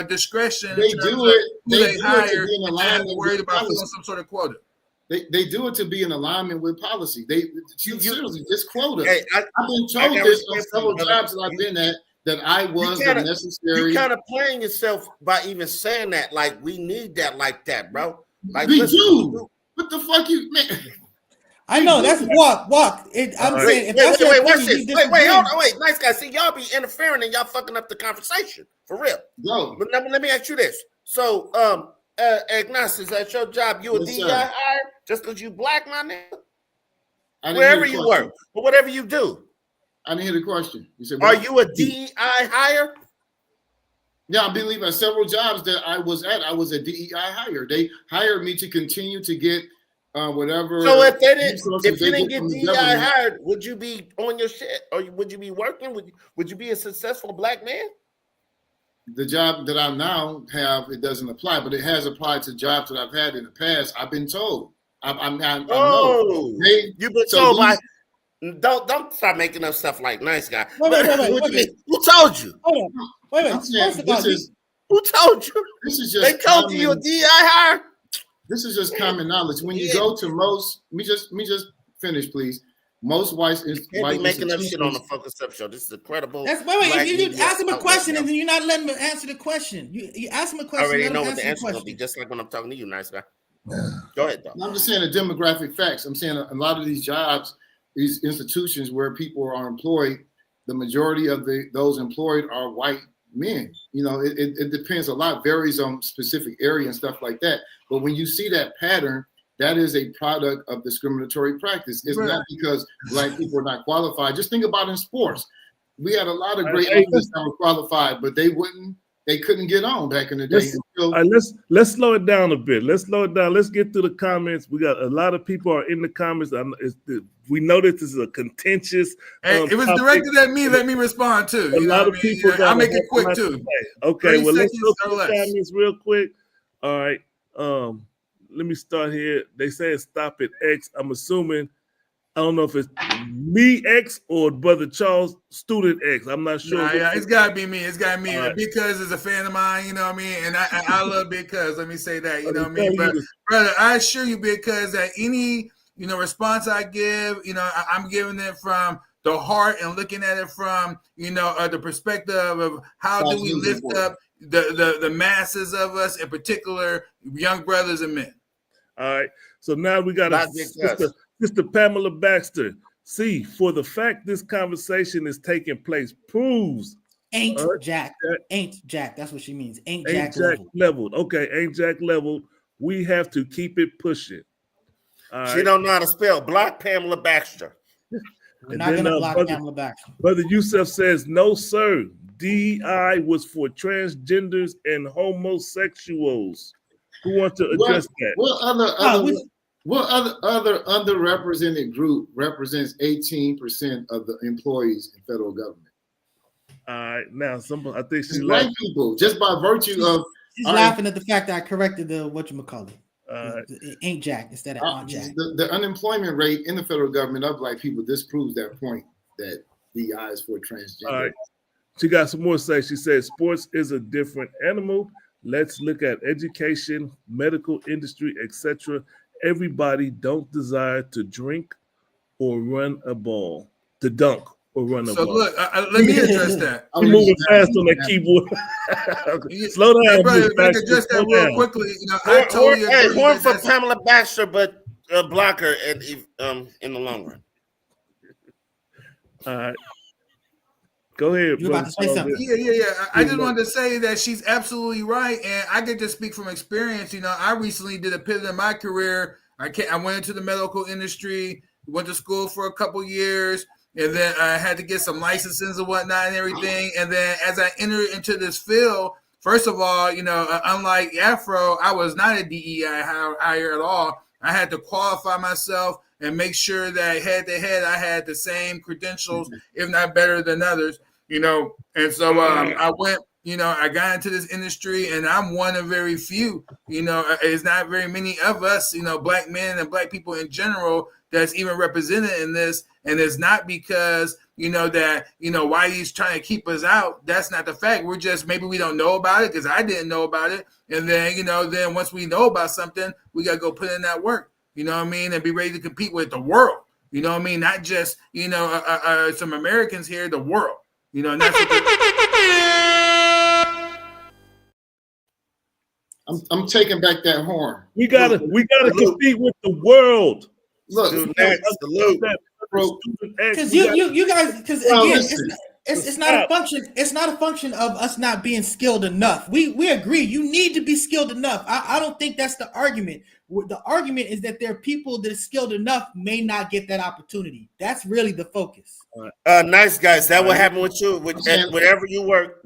discretion. They do it. They hire and be worried about filling some sort of quota. They do it to be in alignment with policy. Seriously, this quota. Hey, I've been told this on several jobs that I've been at that I was the necessary. You kind of playing yourself by even saying that. Like we need that, like that, bro. Like we do. What the fuck you man? I know that's walk. I'm saying. Wait, watch this. Wait, hold on. Wait, nice guy. See, y'all be interfering and y'all fucking up the conversation for real. No. But let me ask you this. So, Ignace, at your job, you a DEI hire just because you black, my nigga? Wherever you work, or whatever you do. I didn't hear the question. You said, are you a DEI hire? Yeah, I believe at several jobs that I was at, I was a DEI hire. They hired me to continue to get whatever. So if you didn't get DEI hired, would you be on your shit, or would you be working? Would you be a successful black man? The job that I now have, it doesn't apply, but it has applied to jobs that I've had in the past. I've been told. I know. You've been told by. Don't start making up stuff like nice guy. Wait. Who told you? Hold on. Wait. Who told you? This is just. They told you a DI hire. This is just common knowledge. When you go to most, me just finish, please. Most white making up shit on the Focus Up show. This is incredible. Wait. You ask him a question and then you're not letting him answer the question. You ask him a question. I already know what the answer is going to be, just like when I'm talking to you, nice guy. Go ahead, though. I'm just saying the demographic facts. I'm saying a lot of these jobs, these institutions where people are employed, the majority of those employed are white men. It depends a lot, varies on specific area and stuff like that. But when you see that pattern, that is a product of discriminatory practice. It's not because black people are not qualified. Just think about in sports. We had a lot of great athletes that were qualified, but they couldn't get on back in the day. Let's slow it down a bit. Let's slow it down. Let's get to the comments. We got a lot of people are in the comments. We know this is a contentious. It was directed at me. Let me respond too. A lot of people. I'll make it quick too. Okay, well let's go to the comments real quick. All right. Let me start here. They say stop at X. I'm assuming I don't know if it's me X or Brother Charles Student X. I'm not sure. Nah, yeah, it's gotta be me. It's gotta be me. Right. Big Cuz is a fan of mine, you know what I mean? And I love Big Cuz. Let me say that, you know what I mean? But brother, I assure you, Big Cuz, that any response I give, I'm giving it from the heart and looking at it from the perspective of how do we lift up the masses of us, in particular young brothers and men. All right. So now we got Sister Pamela Baxter. See, for the fact this conversation is taking place proves ain't Jack. That's what she means. Ain't Jack leveled. Okay, ain't Jack leveled. We have to keep it pushing. She don't know how to spell. Block Pamela Baxter. We're not going to block Pamela Baxter. Brother Yusuf says, no, sir. DEI was for transgenders and homosexuals. Who wants to address that? What other underrepresented group represents 18% of the employees in federal government? All right, now I think she's white people, just by virtue of she's laughing at the fact that I corrected the whatchamacallit. Ain't Jack instead of Aunt Jack. The unemployment rate in the federal government of black people disproves that point that DEI is for transgender. All right. She got some more to say. She said sports is a different animal. Let's look at education, medical industry, etc. Everybody don't desire to drink or run a ball, to dunk or run a ball. So look, let me address that. I'm moving fast on that keyboard. Slow down, hey, brother. Let me address that real quickly. I totally agree. Horn for Pamela Baxter, but block her in the long run. All right. Go ahead. You about to say something? Yeah. I just wanted to say that she's absolutely right, and I could just speak from experience. I recently did a pivot in my career. I went into the medical industry, went to school for a couple years, and then I had to get some licenses and whatnot and everything. And then as I entered into this field, first of all, unlike Afro, I was not a DEI hire at all. I had to qualify myself and make sure that head to head I had the same credentials, if not better than others. And so I went, I got into this industry, and I'm one of very few, it's not very many of us, black men and black people in general that's even represented in this. And it's not because, that, why he's trying to keep us out. That's not the fact. We're just, maybe we don't know about it because I didn't know about it. And then, then once we know about something, we got to go put in that work, and be ready to compete with the world. Not just, some Americans here, the world. And that's I'm taking back that horn. We gotta compete with the world. Look, because you guys, because again, it's not a function. It's not a function of us not being skilled enough. We agree. You need to be skilled enough. I don't think that's the argument. The argument is that there are people that are skilled enough may not get that opportunity. That's really the focus. Nice guys. That will happen with you wherever you work.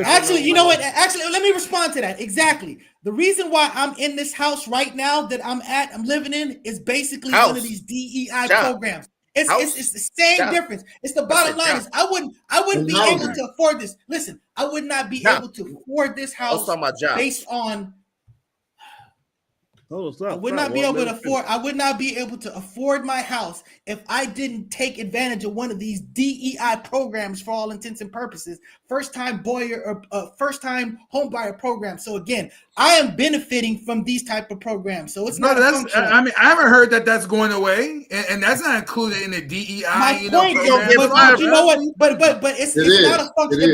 Actually, you know what? Actually, let me respond to that. Exactly. The reason why I'm in this house right now that I'm living in is basically one of these DEI programs. It's the same difference. It's the bottom line is I wouldn't be able to afford this. Listen, I would not be able to afford this house based on. I would not be able to afford my house if I didn't take advantage of one of these DEI programs for all intents and purposes. First time home buyer program. So again, I am benefiting from these type of programs. So it's not. I haven't heard that that's going away, and that's not included in the DEI. My point, but you know what? But it's not a function.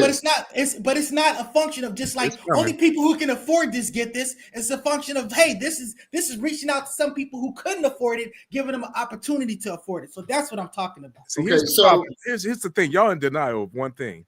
But it's not a function of just like only people who can afford this get this. It's a function of hey, this is reaching out to some people who couldn't afford it, giving them an opportunity to afford it. So that's what I'm talking about. So here's the thing. Y'all in denial of one thing.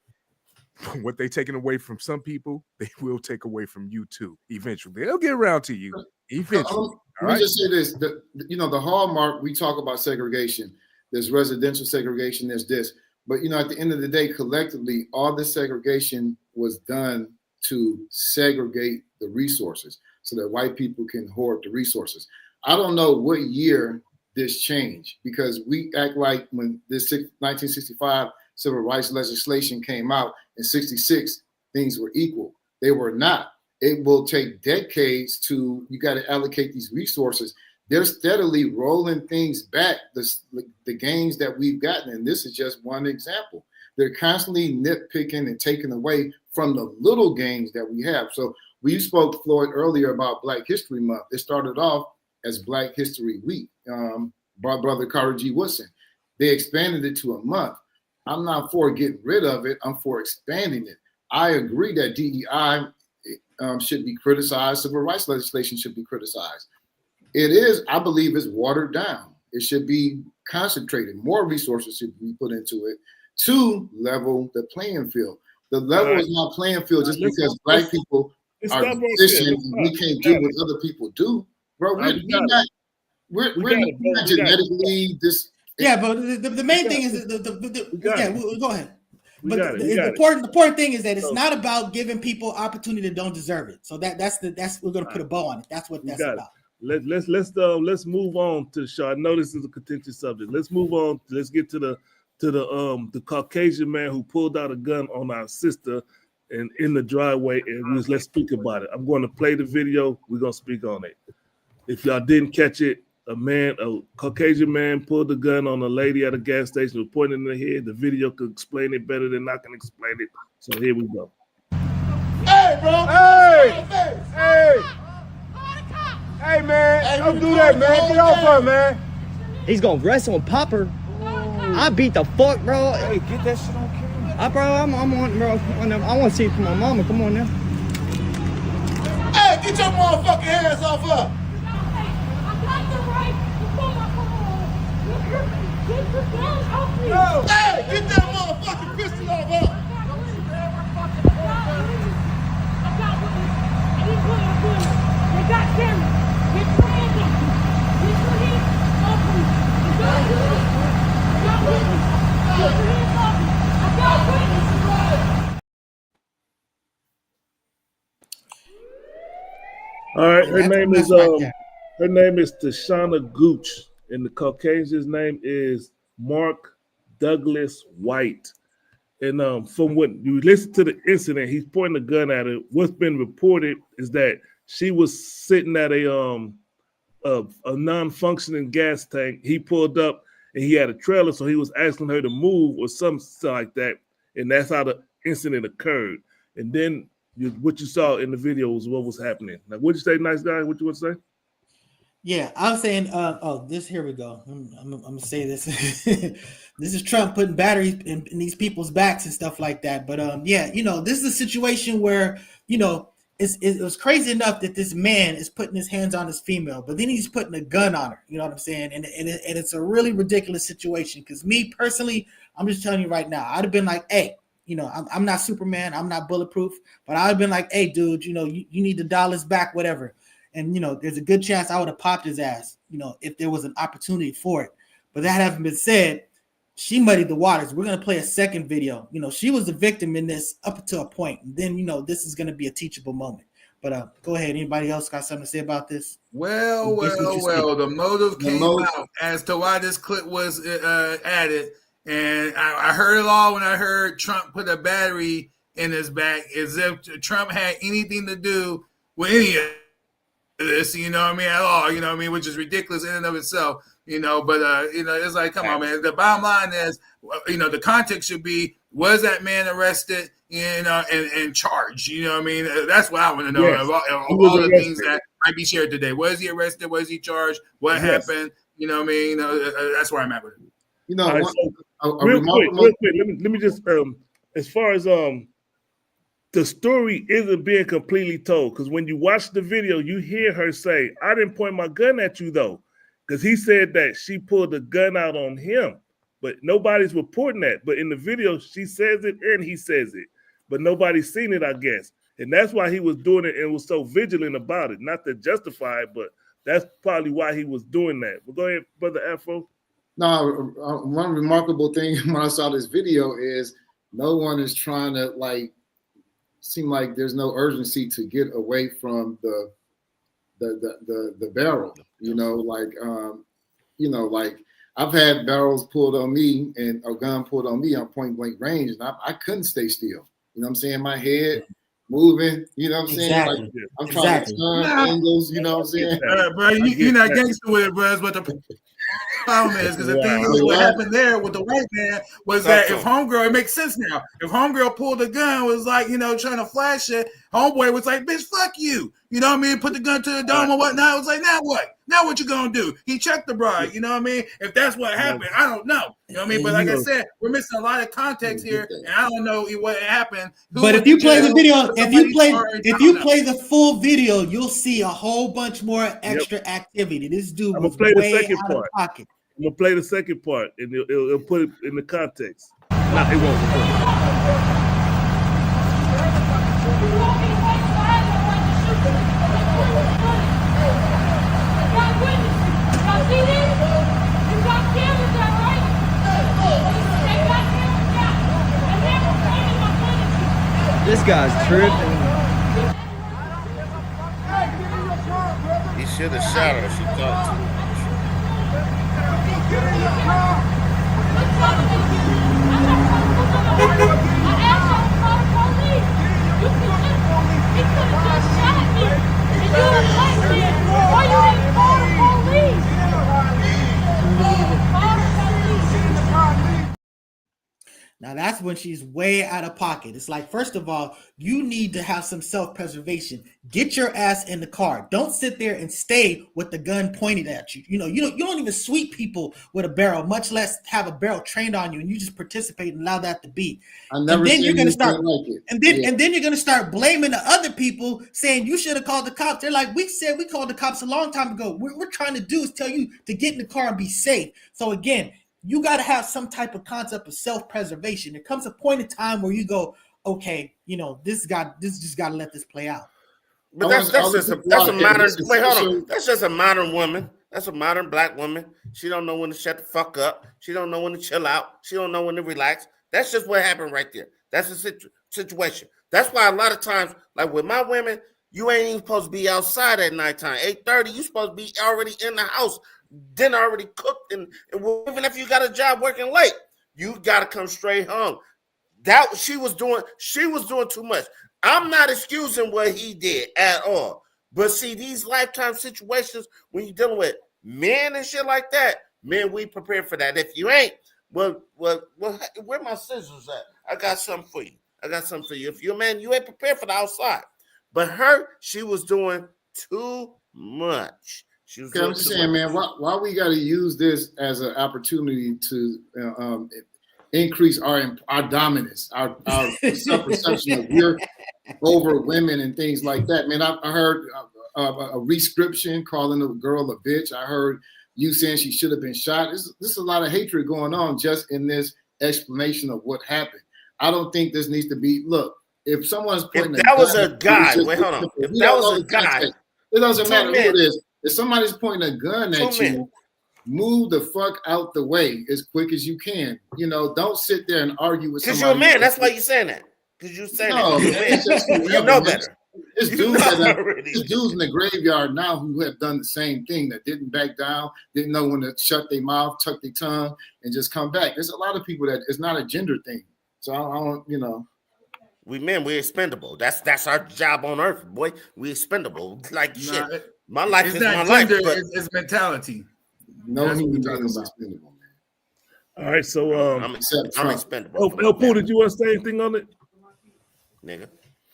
What they taking away from some people, they will take away from you too. Eventually, they'll get around to you. Eventually, let me just say this: the hallmark. We talk about segregation. There's residential segregation. There's this, but at the end of the day, collectively, all this segregation was done to segregate the resources so that white people can hoard the resources. I don't know what year this changed because we act like when this 1965 civil rights legislation came out in 66, things were equal. They were not. It will take decades you got to allocate these resources. they're steadily rolling things back, the gains that we've gotten. And this is just one example. They're constantly nitpicking and taking away from the little gains that we have. So we spoke, Floyd, earlier about Black History Month. It started off as Black History Week. Brother Carter G. Woodson, they expanded it to a month. I'm not for getting rid of it. I'm for expanding it. I agree that DEI should be criticized. Civil rights legislation should be criticized. It is, I believe, is watered down. It should be concentrated. More resources should be put into it to level the playing field. The level is not playing field just because Black people are positioned and we can't do what other people do. Bro, we're not genetically this. Yeah, but the main thing is go ahead. But the important thing is that it's not about giving people opportunity that don't deserve it. So that's we're gonna put a bow on it. That's what that's about. Let's move on to the show. I know this is a contentious subject. Let's move on. Let's get to the Caucasian man who pulled out a gun on our sister and in the driveway, and let's speak about it. I'm going to play the video. We're gonna speak on it. If y'all didn't catch it, a Caucasian man pulled the gun on a lady at a gas station, was pointing in the head. The video could explain it better than I can explain it. So here we go. Hey, bro. Hey, man. Don't do that, man. Get off her, man. He's gonna wrestle and pop her. I beat the fuck, bro. Hey, get that shit on camera. Bro, I'm on, bro. I want to see it from my mama. Come on now. Hey, get your motherfucking hands off her. No. Hey, get that motherfucking pistol off her. They got cameras. Get your hands off me. Get your hands off me. I got witness. Get your hands off me. I got witness. All right, her name is Tashana Gooch, and the Caucasian's name is Mark Douglas White. And from what you listen to the incident, he's pointing a gun at her. What's been reported is that she was sitting at a non-functioning gas tank. He pulled up and he had a trailer, so he was asking her to move or something like that. And that's how the incident occurred. And then what you saw in the video was what was happening. Now, what'd you say, nice guy? What you want to say? Yeah, I'm saying, here we go. I'm gonna say this. This is Trump putting batteries in these people's backs and stuff like that. But this is a situation where, it was crazy enough that this man is putting his hands on his female, but then he's putting a gun on her. You know what I'm saying? And it's a really ridiculous situation. Because me personally, I'm just telling you right now, I'd have been like, hey, I'm not Superman, I'm not bulletproof, but I'd have been like, hey, dude, you need to dial this back, whatever. And, there's a good chance I would have popped his ass, if there was an opportunity for it. But that having been said, she muddied the waters. We're going to play a second video. She was a victim in this up to a point. And then, this is going to be a teachable moment. But go ahead. Anybody else got something to say about this? Well. The motive came out as to why this clip was added. And I heard it all when I heard Trump put a battery in his back, as if Trump had anything to do with any of this, at all, which is ridiculous in and of itself, but it's like, come on, man. The bottom line is, the context should be, was that man arrested, and charged? That's what I want to know. Yes. Of all the things that might be shared today. Was he arrested? Was he charged? What happened? That's where I'm at with it. Real quick, let me just as far as the story isn't being completely told, because when you watch the video, you hear her say, I didn't point my gun at you though, because he said that she pulled the gun out on him, but nobody's reporting that. But in the video, she says it and he says it, but nobody's seen it, I guess. And that's why he was doing it and was so vigilant about it, not to justify it, but that's probably why he was doing that. But go ahead, Brother Afro. No, one remarkable thing when I saw this video is no one is trying to seem like there's no urgency to get away from the barrel. I've had barrels pulled on me and a gun pulled on me on point blank range, and I couldn't stay still. You know what I'm saying? My head moving. You know what I'm saying? Exactly. Like I'm trying to turn angles. You know what I'm saying? Bro, you're not gangster with it, bro. But the problem is because the thing is, what happened there with the white man was that if homegirl, it makes sense now. If homegirl pulled the gun, was like, you know, trying to flash it, homeboy was like, bitch, fuck you. You know what I mean? Put the gun to the dome or whatnot. It was like, now what? Now what you gonna do? He checked the bride. You know what I mean? If that's what happened, I don't know. You know what I mean? But like I said, we're missing a lot of context here, and I don't know what happened. But if you play the video, if you play the full video, you'll see a whole bunch more extra activity. This dude was way out of pocket. I'm gonna play the second part, and it'll put it in the context. No, it won't. This guy's tripping. He should have shot her. She thought too Now that's when she's way out of pocket. It's like, first of all, you need to have some self-preservation. Get your ass in the car. Don't sit there and stay with the gun pointed at you. You know, you don't even sweep people with a barrel, much less have a barrel trained on you, and you just participate and allow that to be. And then you're gonna start, and then you're gonna start blaming the other people, saying you should have called the cops. They're like, we said we called the cops a long time ago. What we're trying to do is tell you to get in the car and be safe. So again, you got to have some type of concept of self-preservation. There comes a point in time where you go, okay, you know, this just got to let this play out. But that's a modern. Wait, hold on. That's just a modern woman. That's a modern black woman. She don't know when to shut the fuck up. She don't know when to chill out. She don't know when to relax. That's just what happened right there. That's the situation. That's why a lot of times, like with my women, you ain't even supposed to be outside at nighttime. 8:30, you supposed to be already in the house. Dinner already cooked, and even if you got a job working late, you got to come straight home. That she was doing too much. I'm not excusing what he did at all, but see, these lifetime situations when you're dealing with men and shit like that, man, we prepare for that. If you ain't, well, where my scissors at? I got something for you. If you're a man, you ain't prepared for the outside. But her, she was doing too much. Okay, I'm just saying, man, why we got to use this as an opportunity to increase our dominance, our self-perception of we're over women and things like that, man. I heard a rescription calling a girl a bitch. I heard you saying she should have been shot. There's a lot of hatred going on just in this explanation of what happened. I don't think this needs to be. Look, if someone's pointing, if that was a guy, wait, hold on. If that was a guy, it doesn't matter who it is. If somebody's pointing a gun at you, move the fuck out the way as quick as you can. You know, don't sit there and argue with somebody. Because you're a man. That's why you're saying that. Because you're saying that. You know better. There's dudes in the graveyard now who have done the same thing, that didn't back down, didn't know when to shut their mouth, tuck their tongue, and just come back. There's a lot of people that it's not a gender thing. So I don't, you know. We're expendable. That's our job on earth, boy. We expendable. Like shit. My life is my life. It's mentality. No, that's what we're talking about. All right, so I'm expendable. El Pooh, did you want to say anything on it, nigga?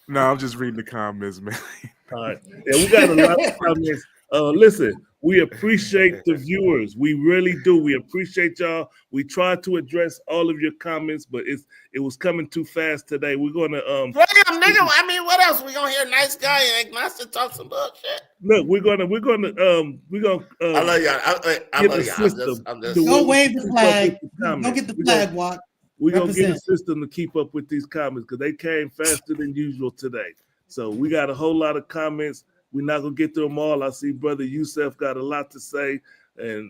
No, I'm just reading the comments, man. All right, yeah, we got a lot of comments. Listen, we appreciate the viewers. We really do. We appreciate y'all. We tried to address all of your comments, but it was coming too fast today. We're gonna Damn, nigga. I mean, what else? We gonna hear nice guy and agnostic talk some bullshit. Look, we're gonna I love y'all. I love y'all. I'm just go wave the flag. Go get the flag, Watt. We're gonna get a system to keep up with these comments because they came faster than usual today. So we got a whole lot of comments. We're not gonna get through them all. I see Brother Yusef got a lot to say, and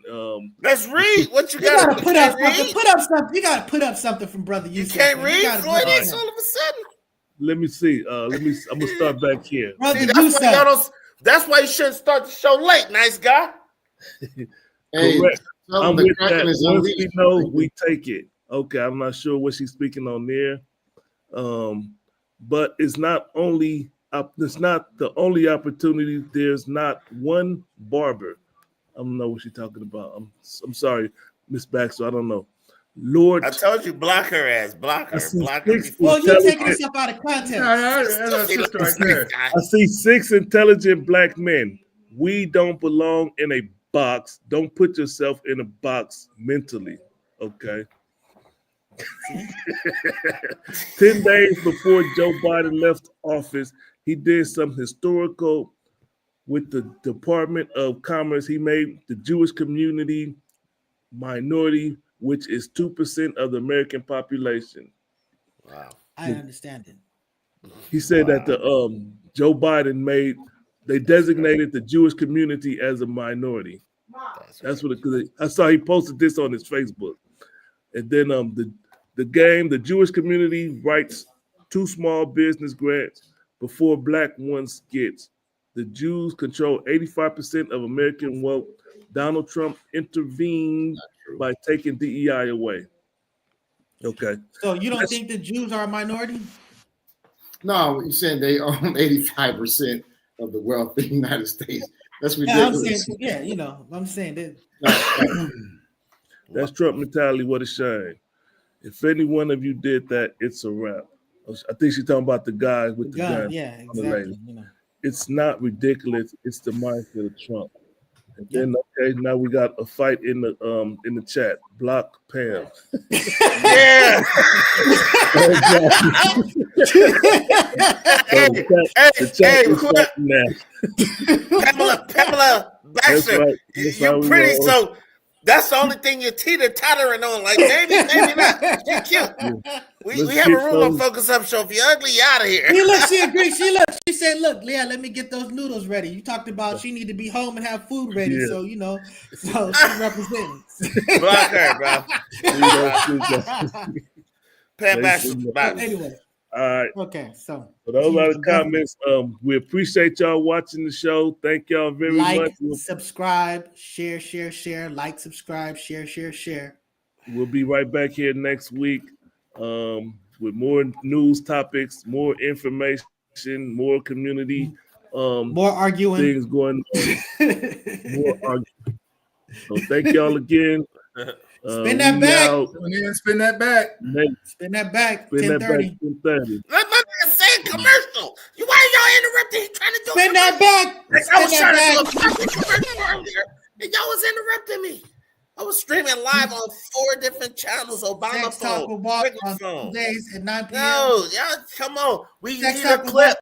let's read what you got to put up. Put up something. You got to put up something from Brother Yusef. You can't read Floyd all of a sudden. Let me see. I'm gonna start back here. See, that's why you shouldn't start the show late, nice guy. Correct. I'm with that. Once we know, we take it. Okay, I'm not sure what she's speaking on there. but it's not only. It's not the only opportunity. There's not one barber. I don't know what she's talking about. I'm sorry, Miss Baxter. I don't know. Lord, I told you, block her ass. Block her. Block her before. Well, you're taking yourself out of context. I see 6 intelligent black men. We don't belong in a box. Don't put yourself in a box mentally. Okay. 10 days before Joe Biden left office, he did some historical with the Department of Commerce. He made the Jewish community minority, which is 2% of the American population. Wow. I understand it. He said that the Joe Biden they designated the Jewish community as a minority. That's what I saw. He posted this on his Facebook, and then the Jewish community writes 2 small business grants before black ones gets. The Jews control 85% of American wealth. Donald Trump intervened by taking DEI away. Okay. So you don't think the Jews are a minority? No, you're saying they own 85% of the wealth of the United States. That's ridiculous. I'm saying that. That's Trump mentality. What a shame. If any one of you did that, it's a wrap. I think she's talking about the guy with the gun. Yeah, exactly. It's not ridiculous. It's the mindset of Trump. And then now we got a fight in the chat. Block Pam. Yeah. Pamela Baxter, you're pretty, so that's the only thing you're teetering on. Like, maybe not. You're cute. We have a rule on Focus Up Show. If you're ugly, you're out of here. She agreed. She said, look, Leah, let me get those noodles ready. You talked about she need to be home and have food ready. Yeah. So she represents. Block her, bro. Pam Baxter. Anyway. All right. Okay, so those are the comments. We appreciate y'all watching the show. Thank y'all very much. Subscribe, share. Like, subscribe, share. We'll be right back here next week with more news topics, more information, more community, more arguing things going on. More arguing. So thank y'all again. Spin that back. Spin that back. Spin that back. 10:30. Let me say commercial. Why y'all interrupting? He's trying to do spin that back. I was trying to do a commercial earlier, and y'all was interrupting me. I was streaming live on 4 different channels. Obama phone, on Tuesdays at 9 p.m. No, y'all, come on. We need a clip.